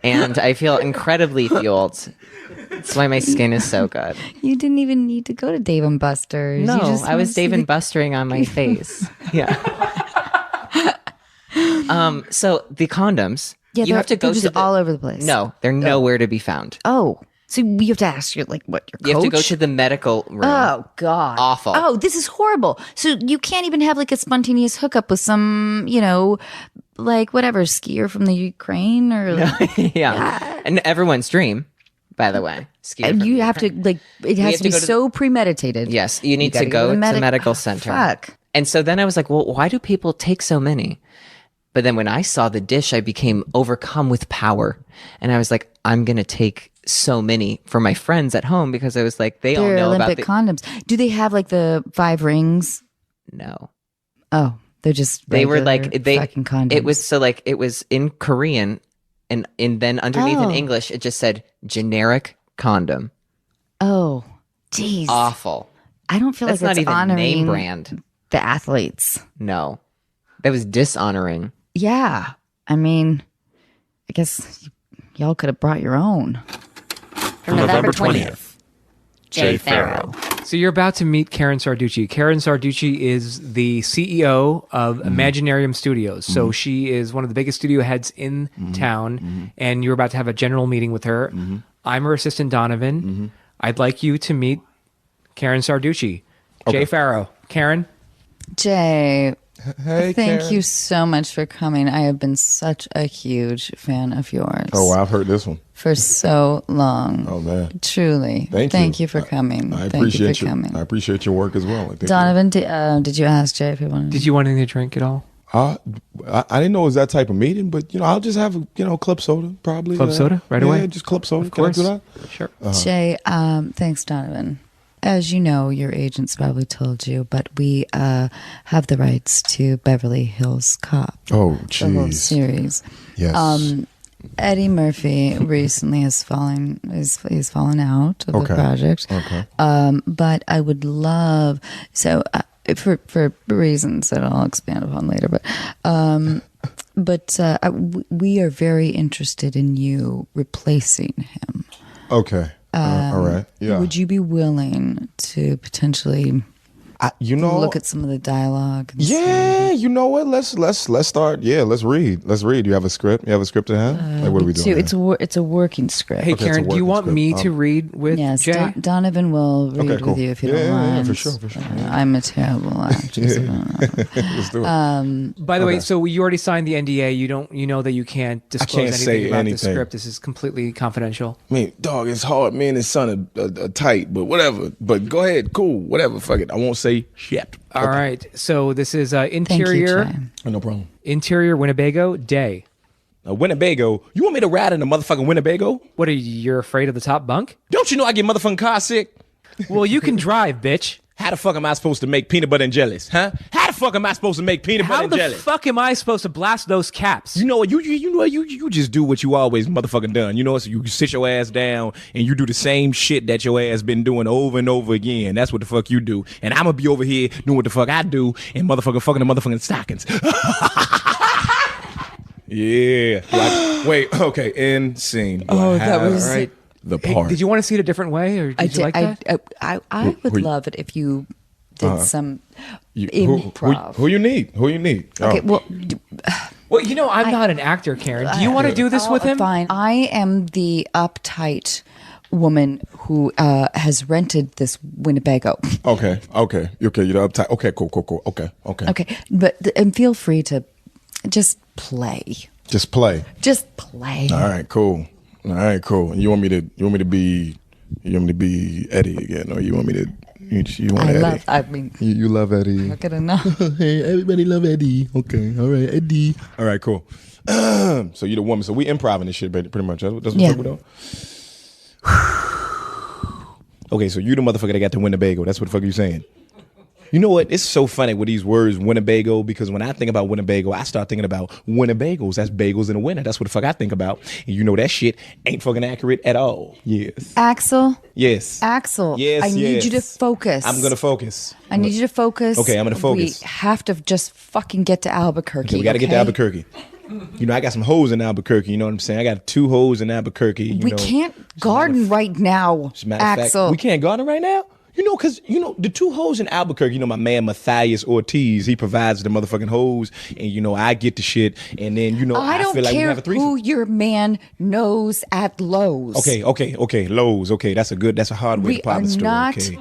And I feel incredibly fueled. That's why my skin is so good. You didn't even need to go to Dave and Buster's. No, You just I was wanted to Dave see and Bustering on my face. Yeah. So the condoms, Yeah, you have to go they're to just all over the place. No, they're nowhere to be found. Oh, so you have to ask your like what your You have to go coach? to the medical room. Oh God! Awful. Oh, this is horrible. So you can't even have like a spontaneous hookup with some, like whatever skier from the Ukraine or yeah. And everyone's dream, by the way. Ski from you the have to Ukraine. like it has have to to be go to- so premeditated. Yes, you need gotta to go the to medical center. Fuck. And so then I was like, well, why do people take so many? But then when I saw the dish, I became overcome with power. And I was like, I'm going to take so many for my friends at home because I was like, they all They're know Olympic about the... condoms. Do they have like the 5 rings? No. Oh, they're just They were like, regular fucking condoms. it was so like, it was in Korean and then underneath in Oh. English, it just said generic condom. Oh, jeez. Awful. I don't feel That's like not it's even honoring name brand. the athletes. No. That was dishonoring. Yeah. I mean, I guess y'all could have brought your own. For November 20th, Jay Farrow. So you're about to meet Karen Sarducci. Karen Sarducci is the CEO of Imaginarium Studios. So she is one of the biggest studio heads in town, and you're about to have a general meeting with her. I'm her assistant, Donovan. I'd like you to meet Karen Sarducci. Jay Farrow. Karen? Jay, Hey, thank Karen. you so much for coming. I have been such a huge fan of yours Oh, wow, I've heard this one. for so long. Oh, man. Truly. Thank you. you for coming. I Thank appreciate you for coming. I appreciate your work as well. I think Donovan, did you ask Jay if he wanted? Did you want anything to drink at all? I didn't know it was that type of meeting, but I'll just have club soda probably. Club soda right away? Yeah, just club soda. Of course. Can I do that? Sure. Jay, thanks, Donovan. As you know, your agents probably told you, but we have the rights to Beverly Hills Cop. Oh, The whole jeez. series. Yes. Eddie Murphy recently has fallen out of the project. Okay. But I would love for reasons that I'll expand upon later. But we are very interested in you replacing him. Okay. All right. Yeah. Would you be willing to potentially look at some of the dialogue? And Yeah, you know what? Let's start. Yeah, let's read. Let's read. You have a script? You have a script in hand? Like, what are we doing? It's a working script. Hey, Okay, it's a Karen, do you working want me script. to read with Yes, Jay? Donovan will read Okay, cool. with you if you Yeah, don't yeah, yeah, mind. for sure, for sure. I'm a terrible actress. Let's do it. By the way, Okay. so you already signed the NDA. You know that you can't disclose can't anything say about anything. the script. This is completely confidential. I mean, dog, it's hard. Me and his son are tight, but whatever. But go ahead, cool, whatever. Fuck it. I won't say shit. All right. So this is Thank you, interior Jay. No problem. interior Winnebago day. Winnebago. You want me to ride in a motherfucking Winnebago? What are you? You're afraid of the top bunk? Don't you know I get motherfucking car sick? Well, you can drive, bitch. How the fuck am I supposed to make peanut butter and jellies, huh? How the fuck am I supposed to make peanut butter How and the jellies? fuck am I supposed to blast those caps? You know what? You just do what you always motherfucking done. You know, so you sit your ass down and you do the same shit that your ass been doing over and over again. That's what the fuck you do. And I'm gonna be over here doing what the fuck I do and motherfucking fucking the motherfucking stockings. Yeah. Like, wait, okay, end scene. Oh, that was- right. The Hey, part. did you want to see it a different way, or did you like that? I would who- love it if you did some Who improv. you need? Who you need? Okay, Oh. well, Well, you know, I'm not an actor, Karen. Do you want to do this with him? Fine. I am the uptight woman who has rented this Winnebago. Okay. You're the uptight. Okay, cool. Okay. Okay, but and feel free to just play. Just play. Just play. All right, cool. You want me to be Eddie again, or you want me to? You want Eddie? I mean, You love Eddie. look at enough. Hey, everybody love Eddie. Okay, all right, Eddie. All right, cool. So you the woman. So we improving this shit, pretty much. That's what Yeah. we're doing. Okay, so you the motherfucker that got the Winnebago. That's what the fuck you saying. You know what? It's so funny with these words, Winnebago, because when I think about Winnebago, I start thinking about Winnebagos. That's bagels in the winter. That's what the fuck I think about. And you know that shit ain't fucking accurate at all. Yes. Axel. Yes. Axel. Yes, I need you to yes. focus. I'm going to focus. I need you to focus. Okay, I'm gonna focus. We have to just fucking get to Albuquerque. Okay, we got to get to Albuquerque. You know, I got some hoes in Albuquerque. You know what I'm saying? I got 2 hoes in Albuquerque. You We know. can't garden right now, As a matter of fact, Axel. we can't garden right now? You know, because, you know, the 2 hoes in Albuquerque, you know, my man Matthias Ortiz, he provides the motherfucking hoes, and, you know, I get the shit, and then, you know, I don't feel like we care have a threesome. who your man knows at Lowe's. Okay, Lowe's. Okay, that's a hard way We to pop are the story. not Okay,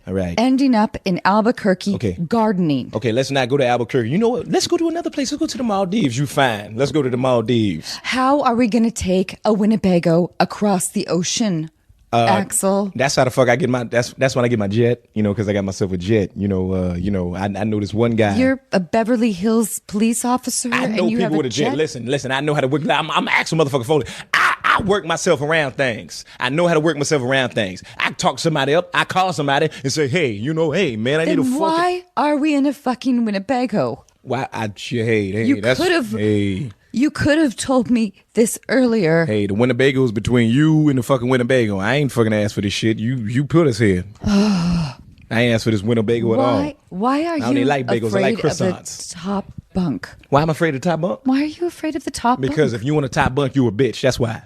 all right. ending up in Albuquerque Okay. gardening. Okay, let's not go to Albuquerque. You know what? Let's go to another place. Let's go to the Maldives. You fine. Let's go to the Maldives. How are we going to take a Winnebago across the ocean, Axel? That's how the fuck I get my. That's when I get my jet. You know, because I got myself a jet. I know this one guy. You're a Beverly Hills police officer, I know and you have people a with a jet. Listen. I know how to work. I'm actual motherfucker Foley. I work myself around things. I know how to work myself around things. I talk somebody up. I call somebody and say, hey, hey, man, I need a Then fucking. why are we in a fucking Winnebago? Why? Hey, You that's could have- Hey, You could have told me this earlier. hey, the Winnebago's between you and the fucking Winnebago. I ain't fucking asked for this shit. You put us here. I ain't asked for this Winnebago at all. Why are I you don't even like bagels. I afraid like of the croissants. top bunk? Why am I afraid of the top bunk? Why are you afraid of the top Because bunk? if you want a top bunk, you a bitch. That's why.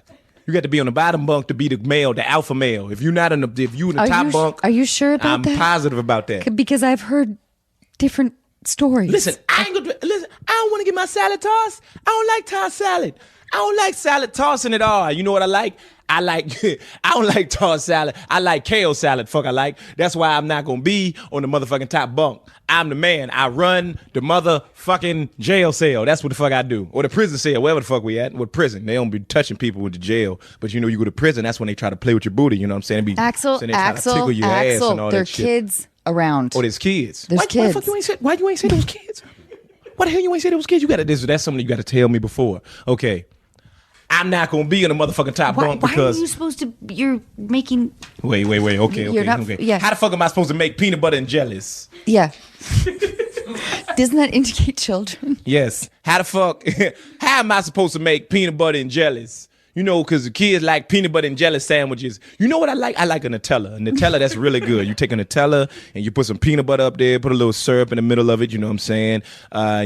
You got to be on the bottom bunk to be the male, the alpha male. If you in the top bunk, Are you sure about I'm that? positive about that. Because I've heard different stories. Listen, I don't want to get my salad tossed. I don't like tossed salad. I don't like salad tossing at all. You know what I like? I don't like tossed salad. I like kale salad. Fuck, I like. That's why I'm not gonna be on the motherfucking top bunk. I'm the man. I run the motherfucking jail cell. That's what the fuck I do. Or the prison cell, wherever the fuck we at. With prison, they don't be touching people with the jail. But you know, you go to prison, that's when they try to play with your booty. You know what I'm saying? They Axel, try to tickle your ass and all there are that shit. kids around. Oh, there's kids. There's Why the kids. fuck you ain't say? Why you ain't say those kids? Why the hell you ain't say those kids? You got to. That's something you got to tell me before. Okay. I'm not gonna be in the motherfucking top bunk Why because. are you supposed to? You're making. Wait. Okay. You're not- Okay. yeah. How the fuck am I supposed to make peanut butter and jellies? Yeah. Doesn't that indicate children? Yes. How the fuck? How am I supposed to make peanut butter and jellies? You know, because the kids like peanut butter and jelly sandwiches. You know what I like? I like a Nutella. A Nutella that's really good. You take a Nutella and you put some peanut butter up there, put a little syrup in the middle of it, you know what I'm saying?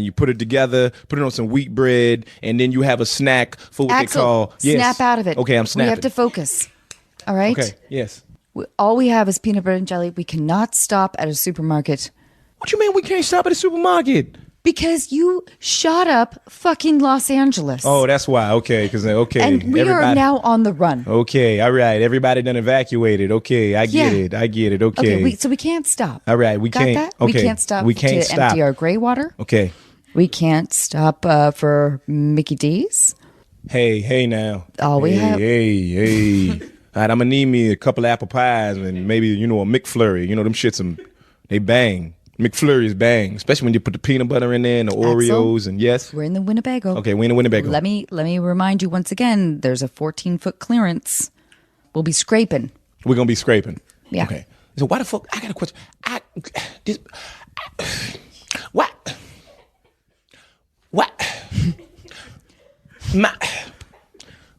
You put it together, put it on some wheat bread, and then you have a snack for what Axel, they call... Yes. snap out of it. Okay, I'm snapping. We have to focus. All right. Okay. Yes. All we have is peanut butter and jelly. We cannot stop at a supermarket. What you mean we can't stop at a supermarket? Because you shot up fucking Los Angeles. Oh, that's why. Okay, because And we are now on the run. Okay, all right. Everybody done evacuated. Okay, I get it. Okay. So we can't stop. All right, we Got can't. that? Okay, We can't stop We can't to stop. empty our gray water. Okay. We can't stop for Mickey D's. Hey now. All we have- Hey. All right, I'm gonna need me a couple apple pies and maybe a McFlurry. Them shits, they bang. McFlurries bang, especially when you put the peanut butter in there and the Oreos. And yes, We're in the Winnebago. okay, we're in the Winnebago. Let me remind you once again. There's a 14-foot clearance. We'll be scraping. We're gonna be scraping. Yeah. Okay. So why the fuck? I got a question. What?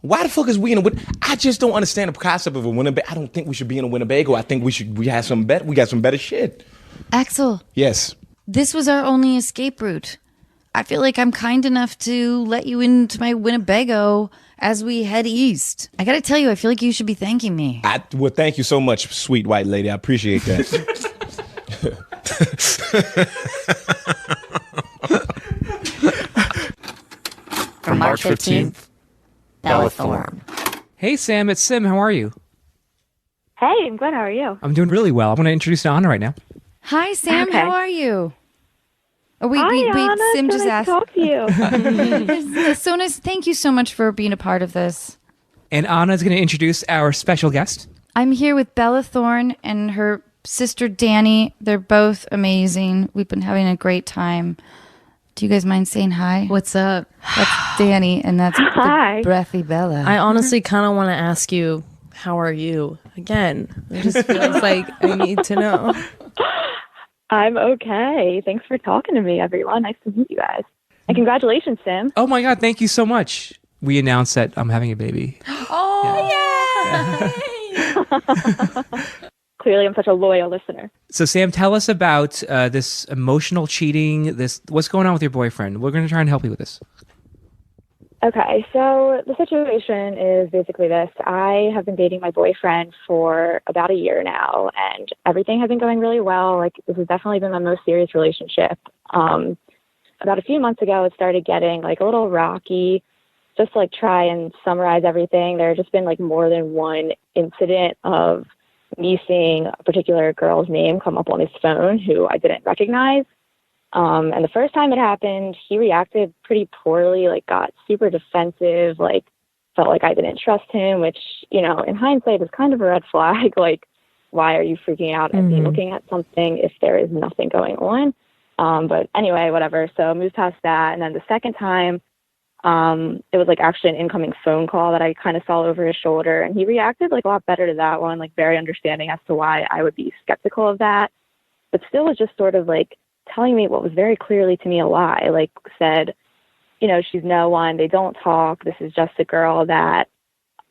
Why the fuck is we in a Winnebago? I just don't understand the concept of a Winnebago. I don't think we should be in a Winnebago. I think we have some better. We got some better shit. Axel, Yes. this was our only escape route. I feel like I'm kind enough to let you into my Winnebago as we head east. I gotta tell you, I feel like you should be thanking me. Well, thank you so much, sweet white lady. I appreciate that. From March 15th, Thorne. Hey, Sam, it's Sim. How are you? Hey, I'm good. How are you? I'm doing really well. I'm going to introduce you to Anna right now. Hi, Sam. Okay. How are you? Oh, wait, Hi, Anna. Sim So just nice asked. to talk to you. It's so nice. Thank you so much for being a part of this. And Anna's going to introduce our special guest. I'm here with Bella Thorne and her sister Danny. They're both amazing. We've been having a great time. Do you guys mind saying hi? What's up? That's Danny, and that's Hi. the breathy Bella. I honestly kind of want to ask you, how are you? Again, it just feels like I need to know. I'm okay. Thanks for talking to me, everyone. Nice to meet you guys. And congratulations, Sam. Oh my God, thank you so much. We announced that I'm having a baby. Clearly, I'm such a loyal listener. So Sam, tell us about this emotional cheating. What's going on with your boyfriend? We're going to try and help you with this. Okay, so the situation is basically this. I have been dating my boyfriend for about a year now, and everything has been going really well. Like, this has definitely been my most serious relationship. About a few months ago, it started getting like a little rocky. Just to, like, try and summarize everything, there had just been like more than one incident of me seeing a particular girl's name come up on his phone who I didn't recognize. And the first time it happened, he reacted pretty poorly, like got super defensive, like felt like I didn't trust him, which, in hindsight is kind of a red flag. Like, why are you freaking out at me looking at something if there is nothing going on? But anyway, whatever. So moved past that. And then the second time, it was like actually an incoming phone call that I kind of saw over his shoulder, and he reacted like a lot better to that one, like very understanding as to why I would be skeptical of that, but still was just sort of like telling me what was very clearly to me a lie. Like, said, she's no one, they don't talk, this is just a girl that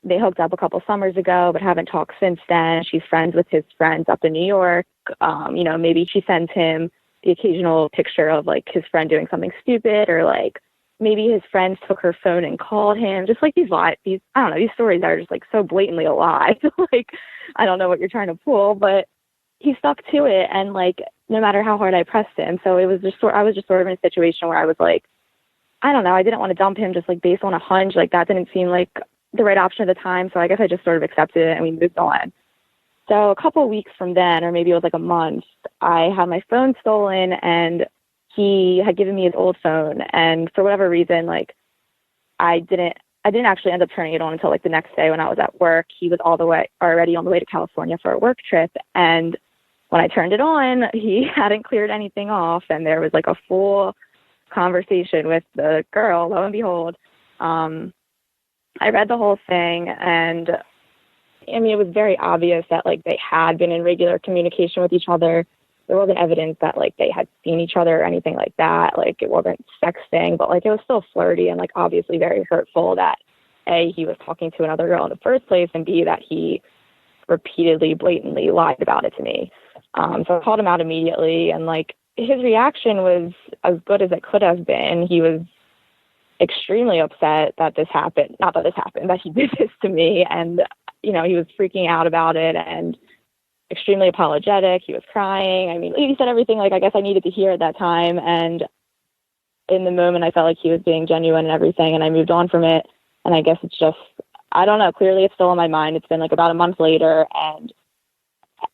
they hooked up a couple summers ago but haven't talked since then. She's friends with his friends up in New York. Maybe she sends him the occasional picture of like his friend doing something stupid, or like maybe his friends took her phone and called him. Just like these I don't know, these stories are just like so blatantly a lie. Like, I don't know what you're trying to pull, but he stuck to it, and like no matter how hard I pressed him. So it was just I was just sort of in a situation where I was like, I don't know, I didn't want to dump him just like based on a hunch. Like, that didn't seem like the right option at the time. So I guess I just sort of accepted it and we moved on. So a couple of weeks from then, or maybe it was like a month, I had my phone stolen, and he had given me his old phone. And for whatever reason, like I didn't actually end up turning it on until like the next day when I was at work. He was already on the way to California for a work trip. And when I turned it on, he hadn't cleared anything off, and there was like a full conversation with the girl. Lo and behold, I read the whole thing, and I mean, it was very obvious that like they had been in regular communication with each other. There wasn't evidence that like they had seen each other or anything like that. Like, it wasn't sexting, but like it was still flirty and like obviously very hurtful that A, he was talking to another girl in the first place, and B, that he repeatedly, blatantly lied about it to me. So I called him out immediately, and like his reaction was as good as it could have been. He was extremely upset that this happened. Not that this happened, that he did this to me. And, you know, he was freaking out about it and extremely apologetic. He was crying. I mean, he said everything like I guess I needed to hear at that time. And in the moment, I felt like he was being genuine and everything, and I moved on from it. And I guess it's just, I don't know, clearly it's still in my mind. It's been like about a month later, and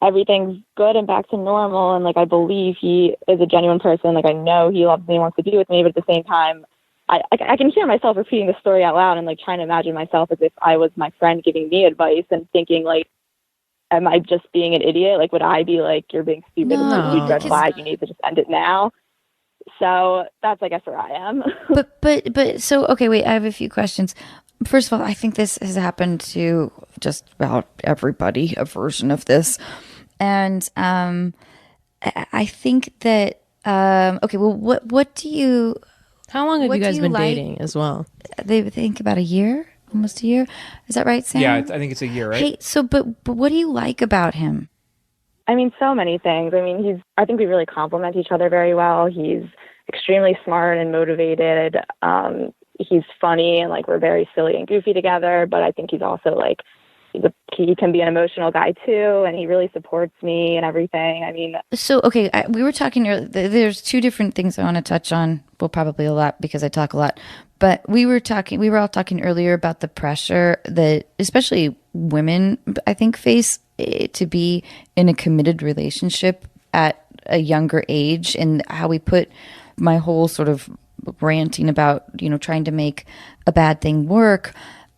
everything's good and back to normal. And like, I believe he is a genuine person. Like, I know he loves me and wants to be with me, but at the same time, I can hear myself repeating the story out loud and like trying to imagine myself as if I was my friend giving me advice and thinking like, am I just being an idiot? Like, would I be like, you're being stupid, it's a huge red flag, you need to just end it now? So that's, I guess, where I am. But so, okay, wait, I have a few questions. First of all, I think this has happened to just about everybody, a version of this. And I think that, okay, well, what do you... How long have you guys been like? dating as well? They think about a year, almost a year. Is that right, Sam? Yeah, I think it's a year, right? Hey, so, but what do you like about him? I mean, so many things. I mean, I think we really complement each other very well. He's extremely smart and motivated. He's funny, and like, we're very silly and goofy together, but I think he's also like, he can be an emotional guy too, and he really supports me and everything. I mean, so okay, we were talking earlier. There's two different things I want to touch on. Well, probably a lot because I talk a lot. But we were all talking earlier about the pressure that especially women, I think, face to be in a committed relationship at a younger age, and how we put my whole sort of ranting about, you know, trying to make a bad thing work,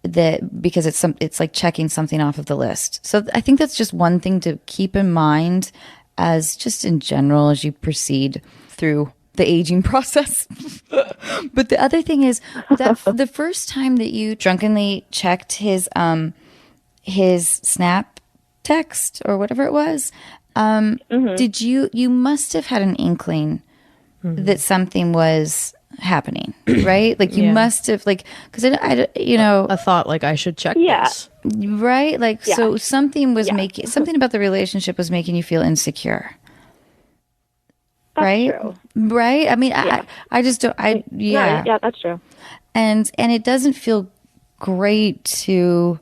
that because it's like checking something off of the list. So I think that's just one thing to keep in mind as just in general as you proceed through the aging process. But the other thing is that the first time that you drunkenly checked his Snap text or whatever it was, did you must have had an inkling that something was happening, right? Like you must have, like, because I you know, a thought like I should check this, right? Like, so something was making, something about the relationship was making you feel insecure. That's right? true. Right? I mean, I just don't, yeah, that's true. And it doesn't feel great to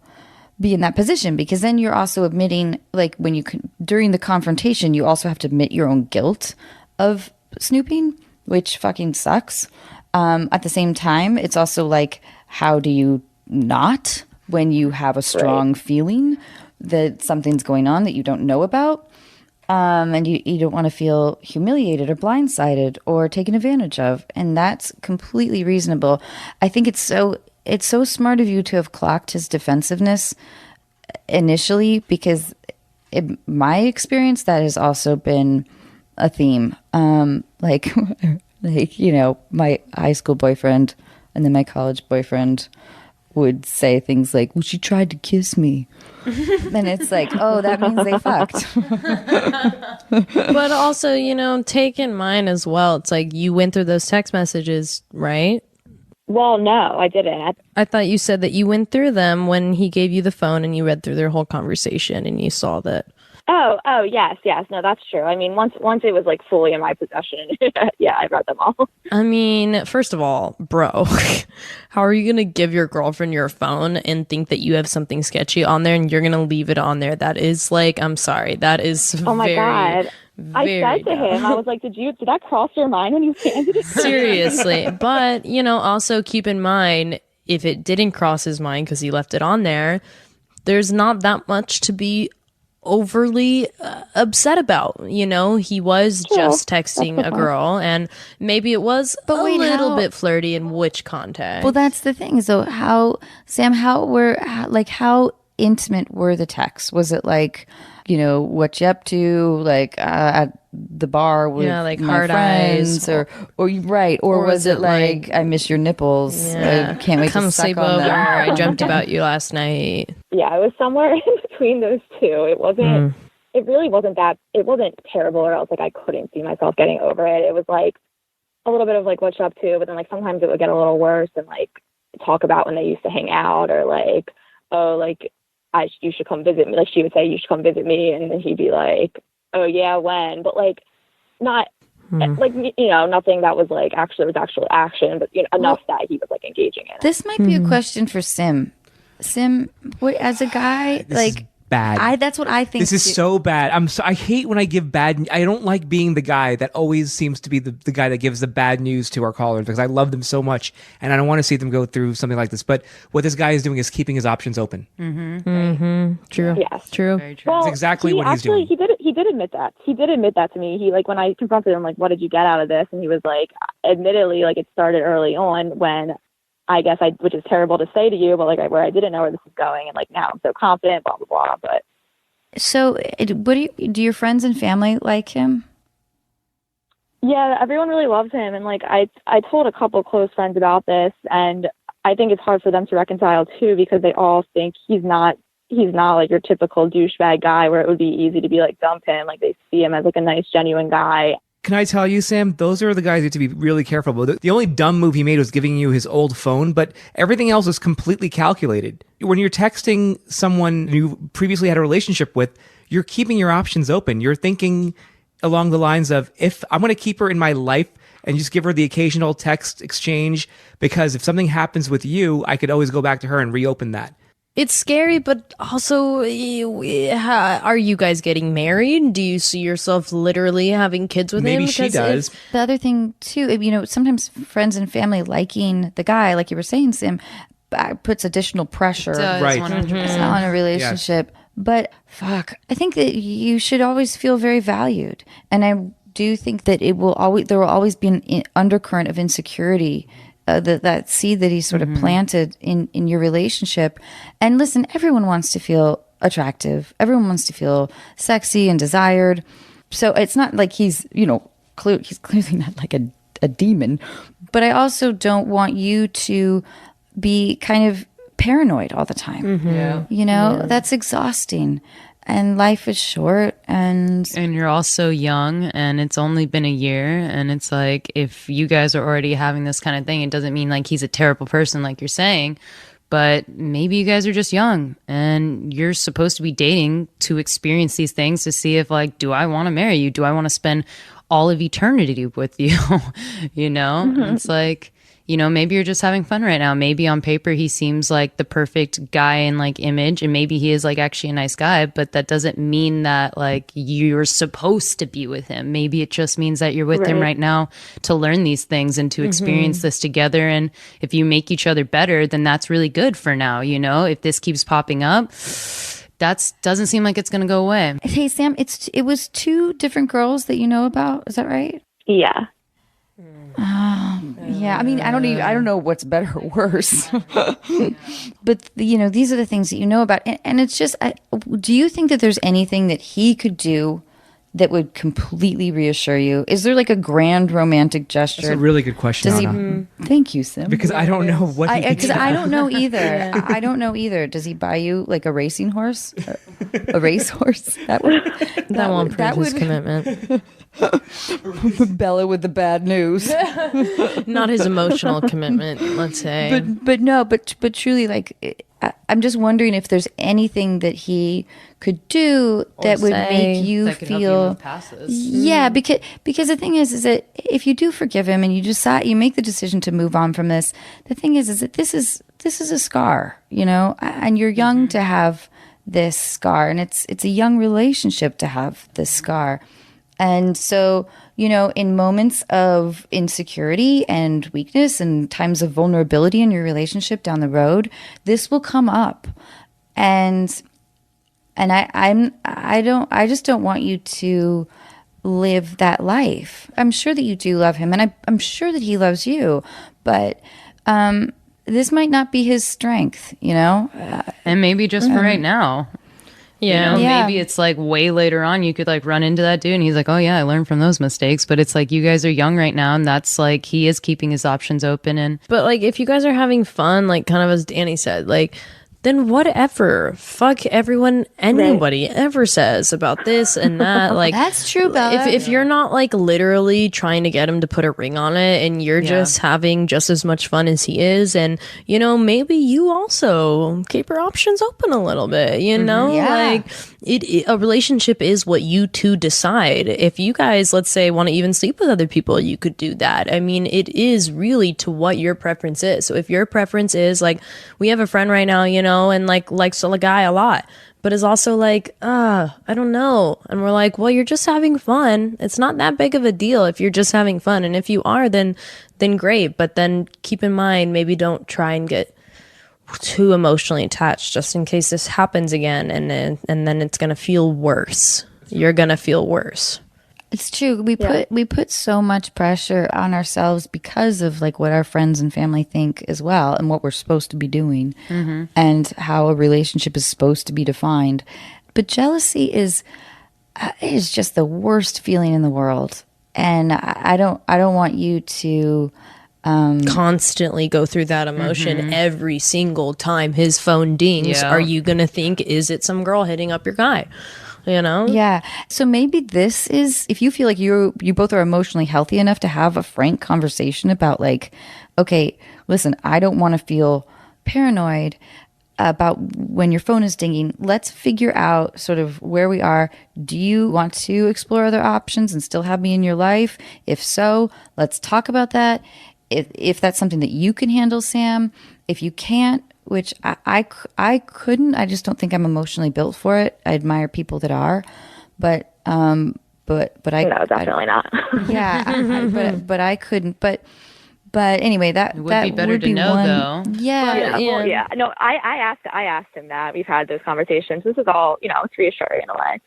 be in that position, because then you're also admitting, like, when you during the confrontation, you also have to admit your own guilt of snooping, which fucking sucks. At the same time, it's also like, how do you not when you have a strong feeling that something's going on that you don't know about? And you don't want to feel humiliated or blindsided or taken advantage of. And that's completely reasonable. I think it's so smart of you to have clocked his defensiveness initially, because in my experience, that has also been a theme. Like, you know, my high school boyfriend and then my college boyfriend would say things like, well, she tried to kiss me. And it's like, oh, that means they fucked. But also, you know, take in mind as well, it's like you went through those text messages, right? Well, no, I didn't. I thought you said that you went through them when he gave you the phone and you read through their whole conversation and you saw that. Oh, yes. No, that's true. I mean, once it was like fully in my possession, yeah, I read them all. I mean, first of all, bro, how are you going to give your girlfriend your phone and think that you have something sketchy on there and you're going to leave it on there? That is like, I'm sorry, that is oh my God. I said to him, I was like, did that cross your mind when you handed it? Seriously. But, you know, also keep in mind, if it didn't cross his mind because he left it on there, there's not that much to be overly upset about. You know, he was just texting a girl, and maybe it was a little bit flirty in which context. Well, that's the thing. So how intimate were the texts? Was it like, you know, what you up to, like at the bar with like my hard friends, eyes, or was it like I miss your nipples? I can't wait come to suck sleep on over. them. I dreamt about you last night. Yeah, it was somewhere in between those two. It wasn't. It really wasn't that. It wasn't terrible, or else like I couldn't see myself getting over it. It was like a little bit of like what you up to, but then like sometimes it would get a little worse and like talk about when they used to hang out, or like, oh, like you should come visit me. Like she would say, you should come visit me, and then he'd be like, oh yeah, when? But like not like, you know, nothing that was like actual action, but you know, enough that he was like engaging in it. This might be a question for Sim. Sim, what, as a guy, This is bad. that's what I think. This is so bad. I hate when I give bad. I don't like being the guy that always seems to be the guy that gives the bad news to our callers because I love them so much and I don't want to see them go through something like this. But what this guy is doing is keeping his options open. True. Yes. True. Well, That's exactly what he's doing. He did admit that. He did admit that to me. He like when I confronted him, like, what did you get out of this? And he was like, admittedly, like it started early on when I guess which is terrible to say to you, but like where I didn't know where this is going, and like now I'm so confident, blah blah blah. But So, what do your friends and family like him? yeah, everyone really loves him, and like I told a couple close friends about this, and I think it's hard for them to reconcile too because they all think he's not like your typical douchebag guy where it would be easy to be like dump him. Like they see him as like a nice, genuine guy. Can I tell you, Sam? Those are the guys you have to be really careful about. The only dumb move he made was giving you his old phone, but everything else is completely calculated. When you're texting someone you previously had a relationship with, you're keeping your options open. You're thinking along the lines of, if I'm going to keep her in my life and just give her the occasional text exchange, because if something happens with you, I could always go back to her and reopen that. It's scary, but also, are you guys getting married? Do you see yourself literally having kids with him? Maybe she does. The other thing too, sometimes friends and family liking the guy, like you were saying, Sim, puts additional pressure Right. 100%. on a relationship. But fuck, I think that you should always feel very valued, and I do think that there will always be an undercurrent of insecurity. That seed that he sort of planted in your relationship. And listen, everyone wants to feel attractive. Everyone wants to feel sexy and desired. So it's not like he's clearly not like a demon. But I also don't want you to be kind of paranoid all the time. That's exhausting. And life is short, and you're also young, and it's only been a year, and it's like, if you guys are already having this kind of thing, it doesn't mean like he's a terrible person like you're saying, but maybe you guys are just young and you're supposed to be dating to experience these things to see if like, do I want to marry you? Do I want to spend all of eternity with you? It's like, maybe you're just having fun right now. Maybe on paper he seems like the perfect guy in like image, and maybe he is like actually a nice guy, but that doesn't mean that like you're supposed to be with him. Maybe it just means that you're with him right now to learn these things and to experience this together. And if you make each other better, then that's really good for now. If this keeps popping up, that doesn't seem like it's going to go away. Hey, Sam, it was 2 different girls that you know about. Is that right? Yeah. Yeah, I mean, I don't know what's better or worse, but these are the things that you know about, and it's just, do you think that there's anything that he could do that would completely reassure you? Is there like a grand romantic gesture? That's a really good question, Anna. Thank you, Sim. Because I don't know what he thinks. Because I don't know either. I don't know either. Does he buy you like a racing horse, a racehorse? That won't prove his commitment. Bella with the bad news. Not his emotional commitment, let's say. But truly, like, I'm just wondering if there's anything that he could do that would make you feel. Yeah, because the thing is that if you do forgive him and you make the decision to move on from this, the thing is that this is a scar, and you're young to have this scar, and it's a young relationship to have this scar. And so, in moments of insecurity and weakness and times of vulnerability in your relationship down the road, this will come up. And I just don't want you to live that life. I'm sure that you do love him, and I'm sure that he loves you, but this might not be his strength, And maybe just for right now. Yeah. Maybe it's like way later on you could like run into that dude and he's like, oh yeah, I learned from those mistakes. But it's like, you guys are young right now, and that's like, he is keeping his options open. But like, if you guys are having fun, like kind of as Danny said, like, then whatever. Fuck everyone, anybody ever says about this and that. Like, that's true, Bella. If you're not like literally trying to get him to put a ring on it, and you're just having just as much fun as he is, and maybe you also keep your options open a little bit. Like a relationship is what you two decide. If you guys, let's say, want to even sleep with other people, you could do that. I mean, it is really to what your preference is. So if your preference is like, we have a friend right now, and like likes the guy a lot, but is also like, I don't know. And we're like, well, you're just having fun. It's not that big of a deal if you're just having fun. And if you are, then great. But then keep in mind, maybe don't try and get too emotionally attached just in case this happens again. And then it's going to feel worse. You're going to feel worse. It's true. We put so much pressure on ourselves because of like what our friends and family think as well, and what we're supposed to be doing, and how a relationship is supposed to be defined. But jealousy is just the worst feeling in the world, and I don't want you to constantly go through that emotion every single time his phone dings. Are you gonna think, is it some girl hitting up your guy? Yeah. So maybe this is, if you feel like you both are emotionally healthy enough to have a frank conversation about like, okay, listen, I don't want to feel paranoid about when your phone is dinging. Let's figure out sort of where we are. Do you want to explore other options and still have me in your life? If so, let's talk about that. If that's something that you can handle, Sam. If you can't, which I couldn't. I just don't think I'm emotionally built for it. I admire people that are, but I no, definitely not. Yeah, but I couldn't. But anyway, that would be better would to be know, one. though. Yeah, Well, yeah. No, I asked him that. We've had those conversations. This is all, it's reassuring in a way.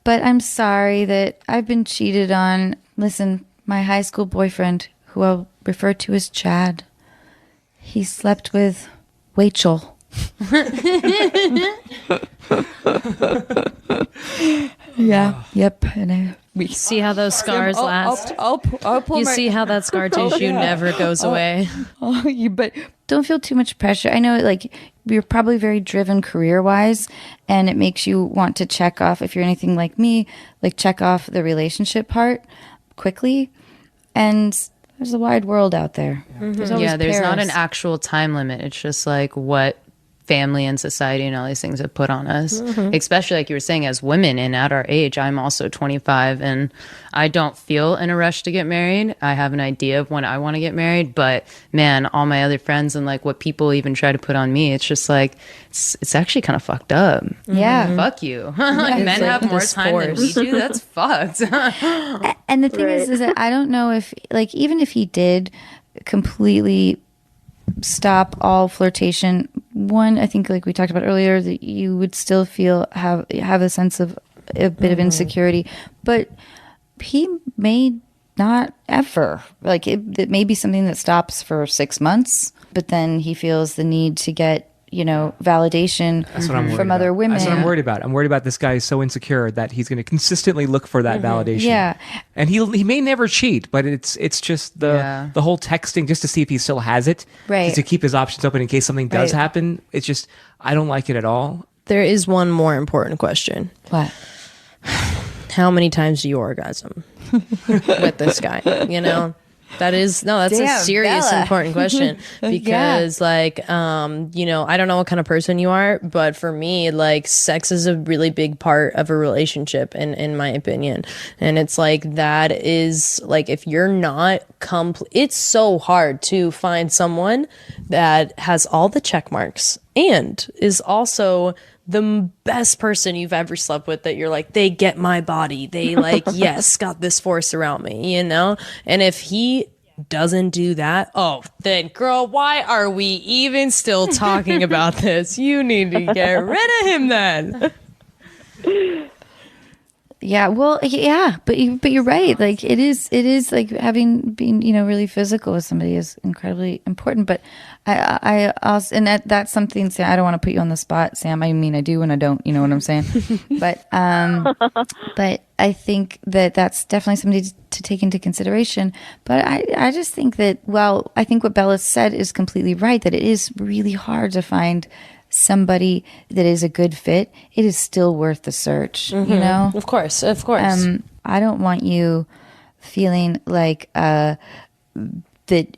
But I'm sorry that I've been cheated on. Listen, my high school boyfriend, who I'll refer to as Chad, he slept with Rachel. Yeah. Yep. And we see how those scars last. I'll pull you my- see how that scar tissue never goes away. But don't feel too much pressure. I know, like, you're probably very driven career-wise, and it makes you want to check off, if you're anything like me, like check off the relationship part quickly. And there's a wide world out there. There's always there's not Paris. an actual time limit. It's just like what family and society and all these things have put on us, especially like you were saying, as women. And at our age, I'm also 25 and I don't feel in a rush to get married. I have an idea of when I want to get married, but man, all my other friends and like what people even try to put on me, it's just like, it's actually kind of fucked up. Yeah. Fuck you. Like, men have more time than we do. That's fucked. And the thing is that I don't know if, like, even if he did completely stop all flirtation, one, I think, like we talked about earlier, that you would still have a sense of a bit of insecurity, but he may not ever, like, it may be something that stops for 6 months, but then he feels the need to get validation from other women. That's what I'm worried about. I'm worried about this guy is so insecure that he's going to consistently look for that validation. Yeah. And he may never cheat, but it's just the whole texting just to see if he still has it. Right. Just to keep his options open in case something does Right. happen. It's just, I don't like it at all. There is one more important question. What? How many times do you orgasm with this guy? That's a Damn, serious, Bella. important question because, like, I don't know what kind of person you are, but for me, like, sex is a really big part of a relationship, in my opinion. And it's like, that is, like, if you're not it's so hard to find someone that has all the check marks and is also the best person you've ever slept with, that you're like, they get my body. They like, yes, got this force around me, And if he doesn't do that, then girl, why are we even still talking about this? You need to get rid of him then. Yeah, well, yeah, but you're right. Like, it is like being really physical with somebody is incredibly important. But I also, and that's something, Sam, I don't want to put you on the spot, Sam. I mean, I do and I don't. You know what I'm saying? But I think that's definitely something to take into consideration. But I just think that, well, I think what Bella said is completely right. That it is really hard to find somebody that is a good fit. It is still worth the search, Of course. I don't want you feeling like that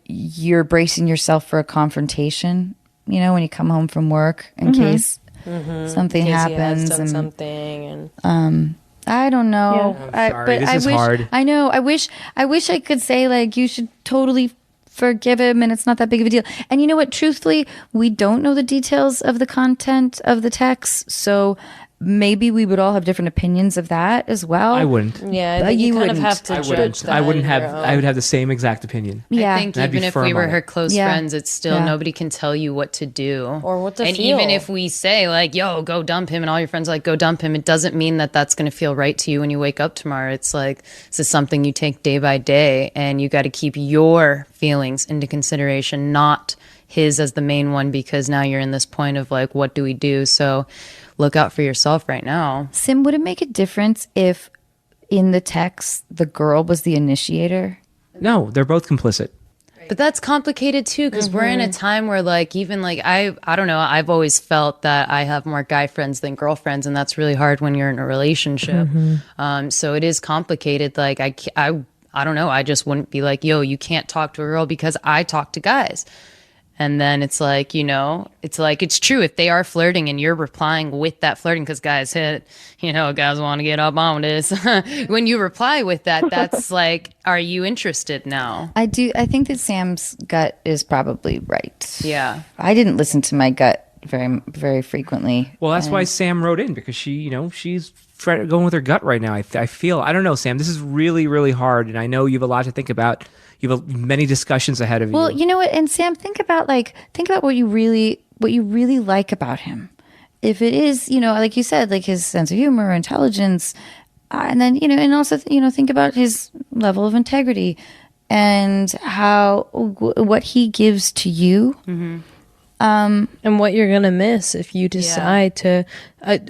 you're bracing yourself for a confrontation, when you come home from work in case something happens. He has done and something and I don't know. I'm sorry, this is hard. I know. I wish I could say, like, you should totally forgive him and it's not that big of a deal. And you know what? Truthfully, we don't know the details of the content of the text. So maybe we would all have different opinions of that as well. I wouldn't. Yeah, I think you kind of have to judge that. I wouldn't on have. your own. I would have the same exact opinion. Yeah. I think And I'd be even if firm we were on her it. close Yeah. friends, it's still Yeah. nobody can tell you what to do Or what to and feel. even if we say like, "Yo, go dump him," and all your friends are like, "Go dump him," it doesn't mean that that's going to feel right to you when you wake up tomorrow. It's like this is something you take day by day, and you got to keep your feelings into consideration, not his as the main one, because now you're in this point of like, what do we do? So look out for yourself right now. Sim, would it make a difference if in the text the girl was the initiator? No, they're both complicit. But that's complicated too, because we're in a time where like even like I don't know, I've always felt that I have more guy friends than girlfriends, and that's really hard when you're in a relationship. So it is complicated. Like I don't know, I just wouldn't be like, yo, you can't talk to a girl because I talk to guys. And then it's like, you know, it's like, it's true if they are flirting and you're replying with that flirting, because guys hit, you know, guys want to get up on this. When you reply with that, that's like, are you interested now? I do. I think that Sam's gut is probably right. Yeah. I didn't listen to my gut very, very frequently. Well, that's why Sam wrote in, because she, you know, she's going with her gut right now. I feel, I don't know, Sam, this is really, really hard. And I know you have a lot to think about. You have many discussions ahead of you. Well, you know what? And Sam, think about what you really like about him. If it is, you know, like you said, like his sense of humor, intelligence, and then, you know, and also, you know, think about his level of integrity and what he gives to you. And what you're gonna miss if you decide to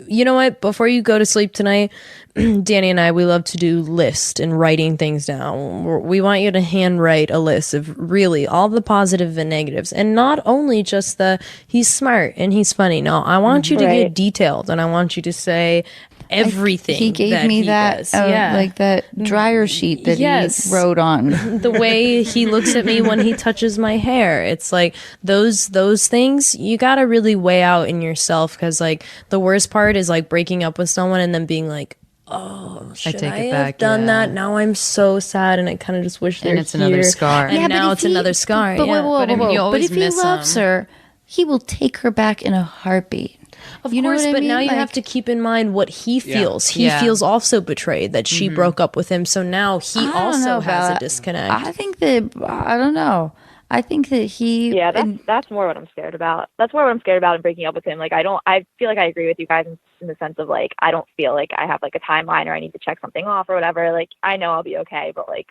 you know what, before you go to sleep tonight, Danny and I, we love to do lists and writing things down. We want you to handwrite a list of really all the positive and negatives, and not only just the he's smart and he's funny. No, I want you to get detailed, and I want you to say everything. He gave me that like that dryer sheet that he wrote on. The way he looks at me when he touches my hair, it's like those things you gotta really weigh out in yourself, because like the worst part is like breaking up with someone and then being like, oh, should I have done that? Now I'm so sad, and I kind of just wish they're it's another scar. And now it's another scar. But always if he miss loves her, he will take her back in a heartbeat. Of You know course, what I but mean? now you Like- have to keep in mind what he feels. He Yeah. feels also betrayed that she broke up with him, so now he I don't also know has a about- disconnect. I think that I don't know. I think that he. Yeah, that's more what I'm scared about. That's more what I'm scared about in breaking up with him. Like, I feel like I agree with you guys in the sense of like, I don't feel like I have like a timeline or I need to check something off or whatever. Like, I know I'll be okay, but like,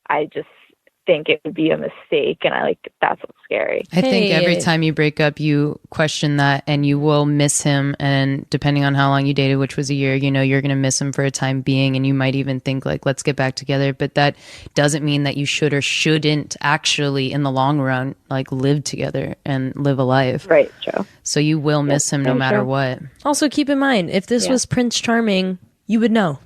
I just think it would be a mistake, and that's what's scary. I think every time you break up, you question that, and you will miss him. And depending on how long you dated, which was a year, you know, you're going to miss him for a time being. And you might even think like, let's get back together. But that doesn't mean that you should or shouldn't actually in the long run, like live together and live a life. Right, true. So you will miss him no very matter true. what. Also, keep in mind, if this was Prince Charming, you would know.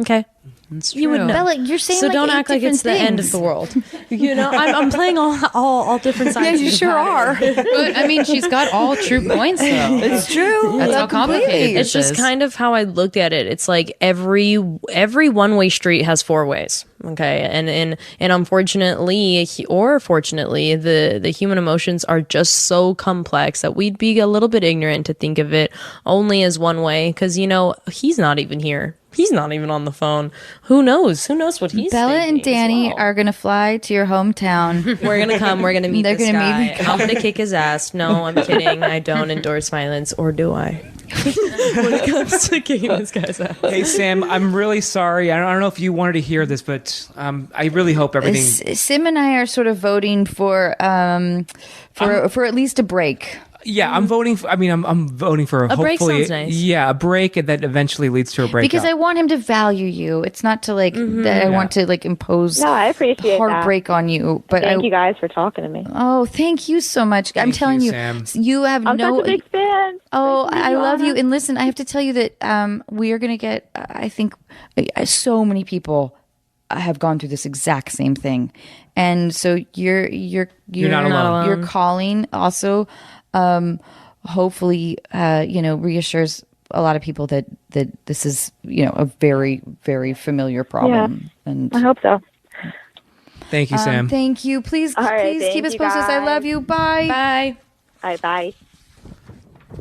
Okay. It's You would true. know. Bella, you're saying So like don't 8 act like it's the different end of things. the world. You know, I'm playing all different sides. Yeah, of you the sure are. But I mean, she's got all true points, though. It's true. That's how Completely. complicated It's just kind of how I looked at it. It's like every one-way street has 4 ways. Okay, and unfortunately or fortunately, the human emotions are just so complex that we'd be a little bit ignorant to think of it only as one way. Because you know he's not even here. He's not even on the phone. Who knows? Who knows what he's Bella and thinking as Danny well. are gonna fly to your hometown. We're gonna come. We're gonna meet They're this gonna guy. meet the I'm gonna kick his ass. No, I'm kidding. I don't endorse violence, or do I? When it comes to kicking this guy's ass. Hey, Sam, I'm really sorry. I don't know if you wanted to hear this, but I really hope everything. Sim and I are sort of voting for at least a break. Yeah, I'm voting. I'm voting for A break hopefully. sounds nice. Yeah, a break that eventually leads to a break. Because I want him to value you. It's not to like that I want to like impose No, I appreciate heartbreak on you. But Thank you guys for talking to me. Oh, thank you so much. I'm telling you, Sam. you have I'm no. such a big fan. Oh, Thank I love you. Anna. And listen, I have to tell you that we are going to get. I think so many people have gone through this exact same thing, and so you're not alone. Your calling also, hopefully, reassures a lot of people that this is a very very familiar problem. And I hope so. Thank you, Sam. Thank you. Please, All right, please keep thank us you, posted. I guys. love you. Bye. Bye. All right, bye.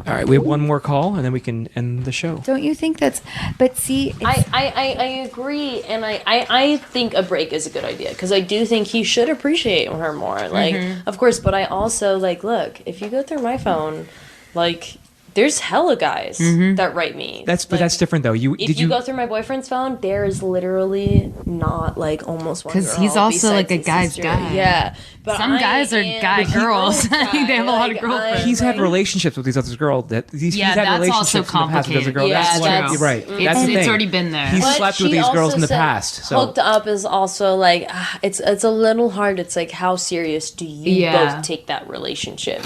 All right, we have one more call, and then we can end the show. Don't you think that's? But see, I agree, and I think a break is a good idea because I do think he should appreciate her more. Like, of course, but I also like look. If you go through my phone, like. There's hella guys that write me. But that's different though. If you go through my boyfriend's phone, there is literally not like almost one girl. Because he's also like a besides his guy's sister. guy. Yeah, but Some guys are guy girls. I think they have a lot of girlfriends. He's had relationships with these other girls. He's Yeah, had that's relationships also in the past with other complicated. girls. Yeah, that's that's you're right. true. That's the It's thing. already been there. He's But slept with she these girls also in the said past. So hooked up is also like it's a little hard. It's like how serious do you both take that relationship?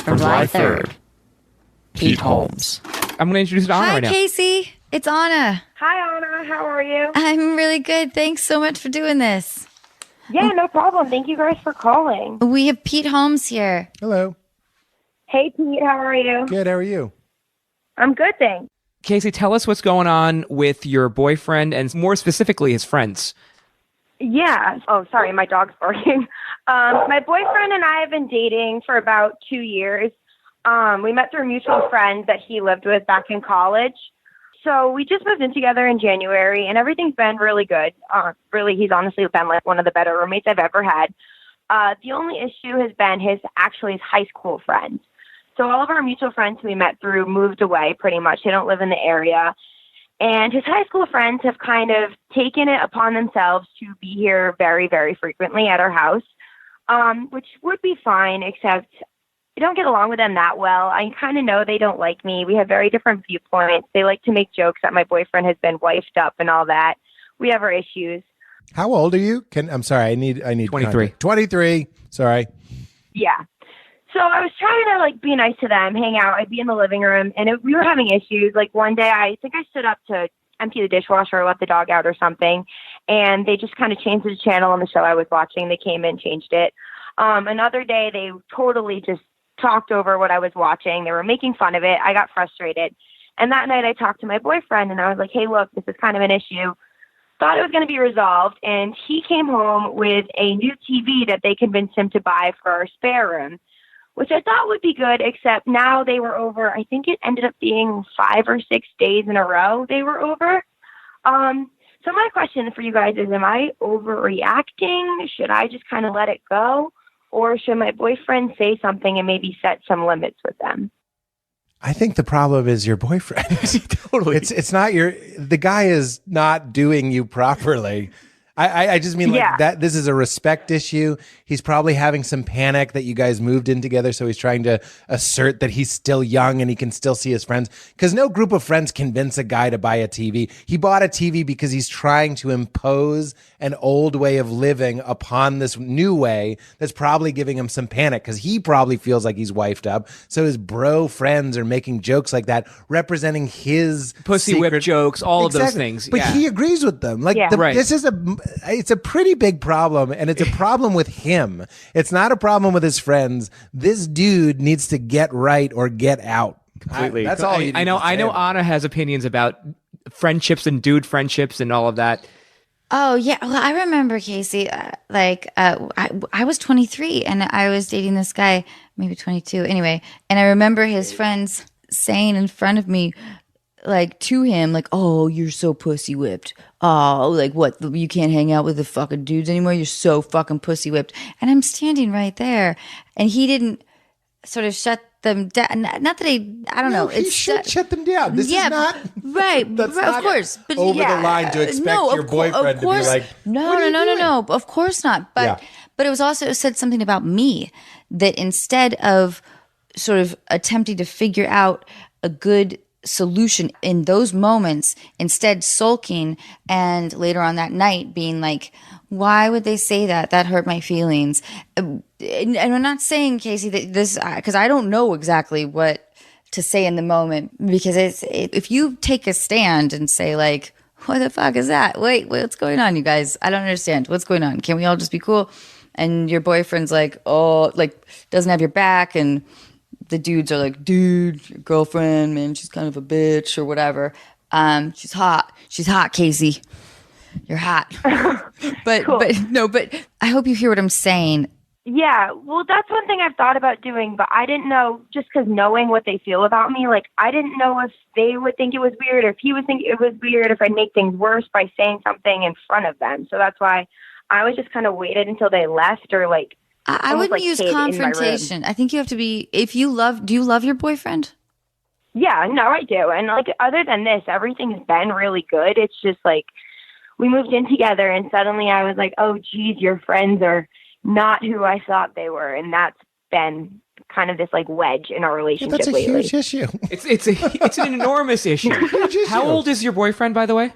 July 3rd. Pete Holmes. I'm going to introduce Anna hi, right now. Casey. It's Anna. Hi, Anna. How are you? I'm really good. Thanks so much for doing this. Yeah, no problem. Thank you guys for calling. We have Pete Holmes here. Hello. Hey, Pete. How are you? Good. How are you? I'm good, thanks. Casey, tell us what's going on with your boyfriend and more specifically his friends. Yeah. Oh, sorry. My dog's barking. My boyfriend and I have been dating for about 2 years. We met through a mutual friend that he lived with back in college. So we just moved in together in January, and everything's been really good. Really, he's honestly been like one of the better roommates I've ever had. The only issue has been his high school friends. So all of our mutual friends we met through moved away pretty much. They don't live in the area. And his high school friends have kind of taken it upon themselves to be here very, very frequently at our house, which would be fine, except I don't get along with them that well. I kind of know they don't like me. We have very different viewpoints. They like to make jokes that my boyfriend has been wifed up and all that. We have our issues. How old are you? I'm sorry. I need 23. context. 23. Sorry. Yeah. So I was trying to like be nice to them, hang out. I'd be in the living room, and we were having issues. Like one day, I think I stood up to empty the dishwasher or let the dog out or something, and they just kind of changed the channel on the show I was watching. They came in, changed it. Another day, they totally just talked over what I was watching. They were making fun of it. I got frustrated. And that night I talked to my boyfriend and I was like, hey, look, this is kind of an issue. Thought it was going to be resolved. And he came home with a new TV that they convinced him to buy for our spare room, which I thought would be good, except now they were over. I think it ended up being 5 or 6 days in a row they were over. So my question for you guys is, am I overreacting? Should I just kind of let it go? Or should my boyfriend say something and maybe set some limits with them? I think the problem is your boyfriend. Totally. It's not the guy is not doing you properly. I just mean like that. This is a respect issue. He's probably having some panic that you guys moved in together. So he's trying to assert that he's still young and he can still see his friends, because no group of friends convince a guy to buy a TV. He bought a TV because he's trying to impose an old way of living upon this new way that's probably giving him some panic, because he probably feels like he's wifed up. So his bro friends are making jokes like that, representing his Pussy whip jokes, all of those things. But Yeah. he agrees with them. Like this is it's a pretty big problem, and it's a problem with him. It's not a problem with his friends. This dude needs to get right or get out. Completely. That's all. I know Anna has opinions about friendships and dude friendships and all of that. Oh yeah, well I remember Casey. I was 23 and I was dating this guy, maybe 22. Anyway, and I remember his friends saying in front of me, like to him, like, "Oh, you're so pussy whipped. Oh, like what? You can't hang out with the fucking dudes anymore. You're so fucking pussy whipped." And I'm standing right there, and he didn't sort of shut them down. Not that I don't know. He should shut them down. This is not right. That's right, not of course, but over the line to expect your boyfriend to be like, no. Of course not. But but it was also said something about me, that instead of sort of attempting to figure out a good solution in those moments, instead sulking, and later on that night being like, why would they say that? That hurt my feelings. And I'm not saying, Casey, that this, because I don't know exactly what to say in the moment, because if you take a stand and say like, what the fuck is that? Wait, what's going on, you guys? I don't understand. What's going on? Can we all just be cool? And your boyfriend's like, oh, like doesn't have your back, and the dudes are like, dude, your girlfriend, man, she's kind of a bitch or whatever. She's hot, Casey. You're hot. but I hope you hear what I'm saying. Yeah, well, that's one thing I've thought about doing, but I didn't know, just because knowing what they feel about me, like, I didn't know if they would think it was weird, or if he would think it was weird, if I'd make things worse by saying something in front of them. So that's why I was just kind of waited until they left, or like, I wouldn't like use hid in my room. confrontation. I think you have to be, do you love your boyfriend? Yeah, no, I do. And like, other than this, everything's been really good. It's just like, we moved in together and suddenly I was like, oh, geez, your friends are not who I thought they were. And that's been kind of this like wedge in our relationship That's a lately. huge issue. It's an enormous issue. How old is your boyfriend, by the way?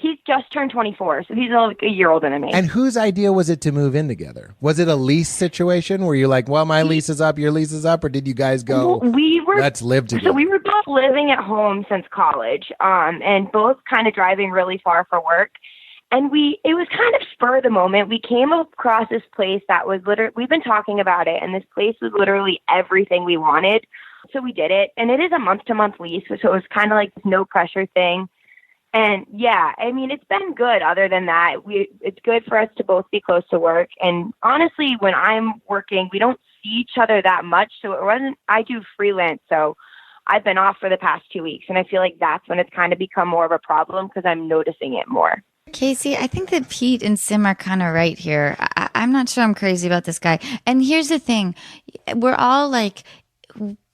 He's just turned 24, so he's like a year older than me. And whose idea was it to move in together? Was it a lease situation where you're like, well, my lease is up, your lease is up, or did you guys go, let's live together? So we were both living at home since college, and both kind of driving really far for work. And it was kind of spur of the moment. We came across this place that was literally, we've been talking about it, and this place was literally everything we wanted. So we did it. And it is a month-to-month lease, so it was kind of like this no pressure thing. And yeah, I mean, it's been good. Other than that, it's good for us to both be close to work. And honestly, when I'm working, we don't see each other that much. So I do freelance. So I've been off for the past 2 weeks. And I feel like that's when it's kind of become more of a problem because I'm noticing it more. Casey, I think that Pete and Sim are kind of right here. I'm not sure I'm crazy about this guy. And here's the thing. We're all like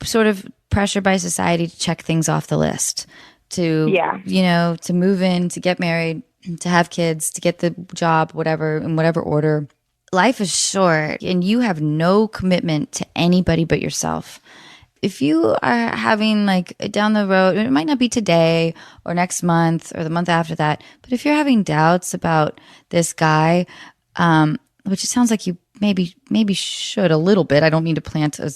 sort of pressured by society to check things off the list. To, to move in, to get married, to have kids, to get the job, whatever, in whatever order. Life is short and you have no commitment to anybody but yourself. If you are having like down the road, it might not be today or next month or the month after that, but if you're having doubts about this guy, which it sounds like you maybe should a little bit. I don't mean to plant a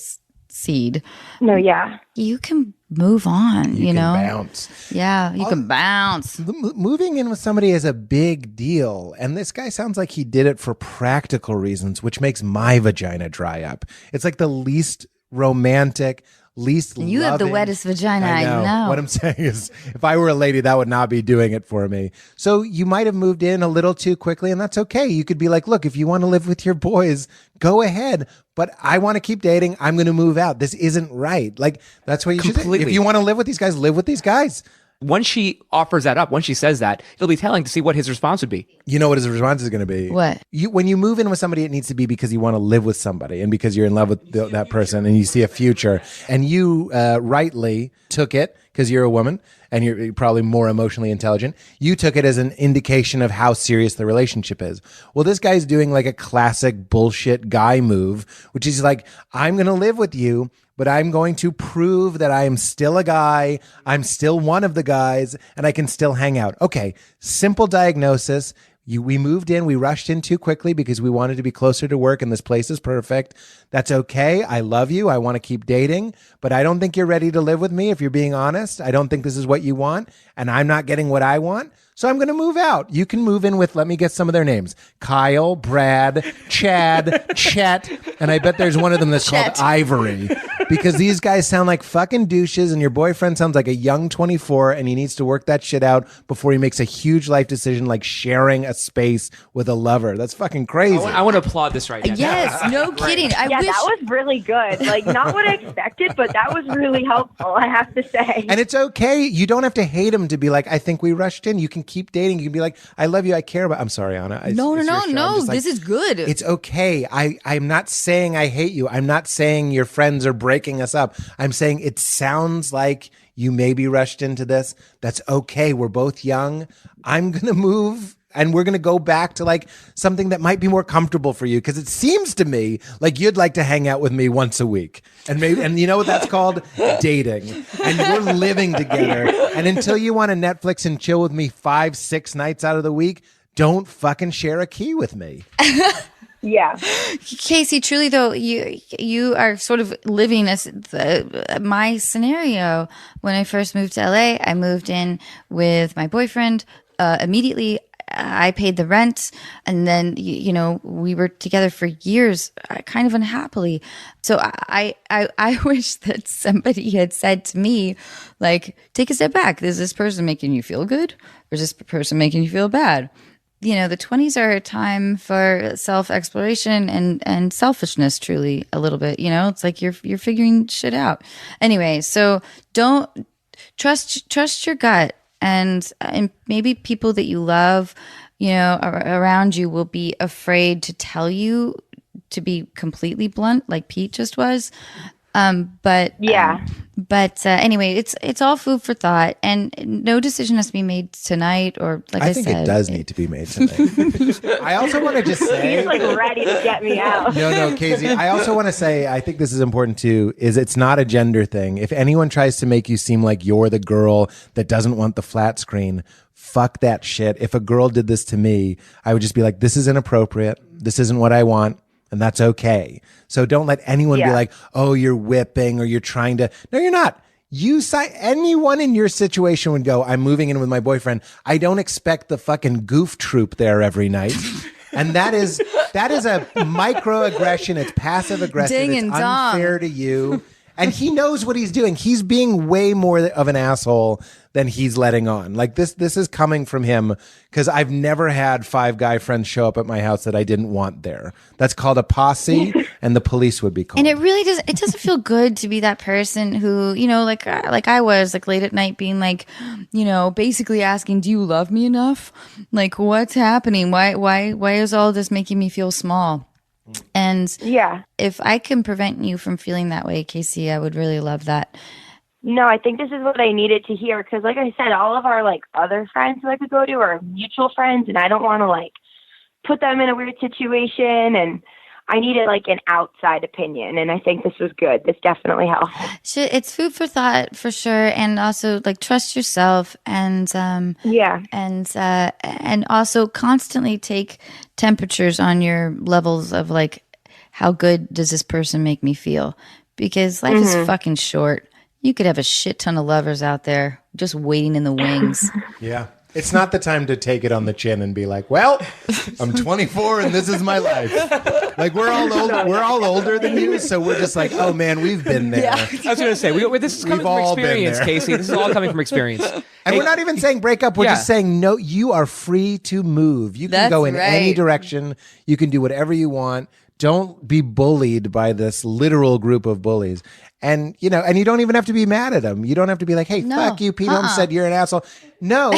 seed. No, yeah. You can move on, you know? Bounce. Yeah, you can bounce. Moving in with somebody is a big deal. And this guy sounds like he did it for practical reasons, which makes my vagina dry up. It's like the least romantic, least You have the loving. wettest vagina I know. What I'm saying is, if I were a lady, that would not be doing it for me. So you might have moved in a little too quickly, and that's okay. You could be like, look, if you want to live with your boys, go ahead. But I want to keep dating. I'm going to move out. This isn't right. Like, that's what you should do. If you want to live with these guys, live with these guys. Once she offers that up, once she says that, it'll be telling to see what his response would be. You know what his response is going to be? What? When you move in with somebody, it needs to be because you want to live with somebody and because you're in love with that person and you see a future. And you rightly took it, because you're a woman and you're probably more emotionally intelligent, you took it as an indication of how serious the relationship is. Well, this guy's doing like a classic bullshit guy move, which is like, I'm going to live with you, but I'm going to prove that I am still a guy. I'm still one of the guys and I can still hang out. Okay. Simple diagnosis. We moved in. We rushed in too quickly because we wanted to be closer to work and this place is perfect. That's okay. I love you. I want to keep dating, but I don't think you're ready to live with me. If you're being honest, I don't think this is what you want and I'm not getting what I want. So I'm going to move out. You can move in with, let me get some of their names. Kyle, Brad, Chad, Chet, and I bet there's one of them that's called Ivory. Because these guys sound like fucking douches and your boyfriend sounds like a young 24 and he needs to work that shit out before he makes a huge life decision like sharing a space with a lover. That's fucking crazy. I want to applaud this right now. Yes, no kidding. That was really good. Like, not what I expected, but that was really helpful, I have to say. And it's okay. You don't have to hate him to be like, I think we rushed in. You can keep dating. You can be like, I love you. I care about. I'm sorry, Anna. No. This is good. It's okay. I'm not saying I hate you. I'm not saying your friends are breaking us up. I'm saying it sounds like you maybe rushed into this. That's okay. We're both young. I'm going to move and we're going to go back to like something that might be more comfortable for you. Because it seems to me like you'd like to hang out with me once a week. And you know what that's called? Dating. And we're living together. And until you want to Netflix and chill with me 5-6 nights out of the week, don't fucking share a key with me. Yeah. Casey, truly though, you are sort of living as my scenario. When I first moved to LA, I moved in with my boyfriend. Immediately, I paid the rent, and then we were together for years, kind of unhappily. So I wish that somebody had said to me, like, take a step back. Is this person making you feel good, or is this person making you feel bad? The 20s are a time for self-exploration and selfishness, truly, a little bit. It's like you're figuring shit out. Anyway, so don't trust your gut, and maybe people that you love, around you will be afraid to tell you, to be completely blunt, like Pete just was. But anyway, it's all food for thought, and no decision has to be made tonight, or like I think said, it does need to be made tonight. I also want to just say, he's like ready to get me out. No, Casey. I also want to say, I think this is important too. Is it's not a gender thing. If anyone tries to make you seem like you're the girl that doesn't want the flat screen, fuck that shit. If a girl did this to me, I would just be like, this is inappropriate. This isn't what I want. And that's okay. So don't let anyone be like, oh, you're whipping or you're trying to. No, you're not. Anyone in your situation would go, I'm moving in with my boyfriend. I don't expect the fucking goof troop there every night. And that is a microaggression. It's passive aggressive. Ding it's and dong. Unfair to you. And he knows what he's doing. He's being way more of an asshole than he's letting on. Like this is coming from him, because I've never had 5 guy friends show up at my house that I didn't want there. That's called a posse, and the police would be called. And it really doesn't feel good to be that person who, like I was, like, late at night being like, basically asking, do you love me enough? Like, what's happening? Why is all this making me feel small? And if I can prevent you from feeling that way, Casey, I would really love that. No, I think this is what I needed to hear, because like I said, all of our like other friends who I could go to are mutual friends, and I don't want to like put them in a weird situation, and I needed like an outside opinion, and I think this was good. This definitely helped. It's food for thought for sure, and also like trust yourself, and and also constantly take temperatures on your levels of like, how good does this person make me feel? Because life is fucking short. You could have a shit ton of lovers out there just waiting in the wings. Yeah. It's not the time to take it on the chin and be like, well, I'm 24 and this is my life. Like, we're all older than you, so we're just like, oh man, we've been there. Yeah. I was going to say, this is coming from experience, Casey. This is all coming from experience. And we're not even saying break up. We're just saying, no, you are free to move. You can go in any direction. You can do whatever you want. Don't be bullied by this literal group of bullies. And, you don't even have to be mad at him. You don't have to be like, hey, fuck you. Pete Holmes said you're an asshole. No,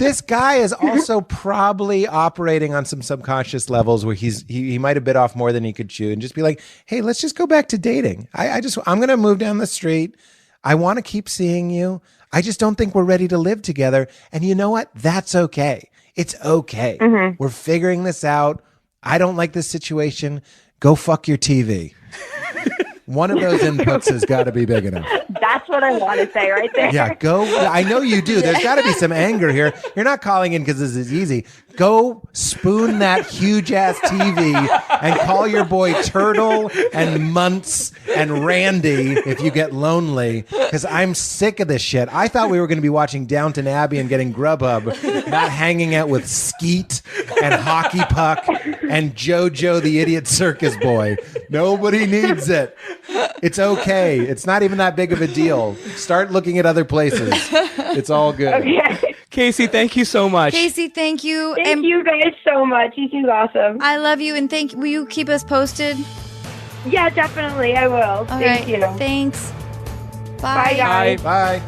this guy is also probably operating on some subconscious levels where he might have bit off more than he could chew, and just be like, hey, let's just go back to dating. I'm going to move down the street. I want to keep seeing you. I just don't think we're ready to live together. And you know what? That's okay. It's okay. We're figuring this out. I don't like this situation. Go fuck your TV. One of those inputs has got to be big enough. That's what I want to say right there. Yeah, go. I know you do. There's got to be some anger here. You're not calling in because this is easy. Go spoon that huge ass TV and call your boy Turtle and Muntz and Randy if you get lonely, because I'm sick of this shit. I thought we were going to be watching Downton Abbey and getting Grubhub, not hanging out with Skeet and Hockey Puck and JoJo the Idiot Circus Boy. Nobody needs it. It's okay. It's not even that big of a deal. Start looking at other places. It's all good. Okay. Casey, thank you so much. Casey, thank you. Thank you guys so much. You seem awesome. I love you, and will you keep us posted? Yeah, definitely. I will. All Thank right. you. Thanks. Bye, guys. Bye.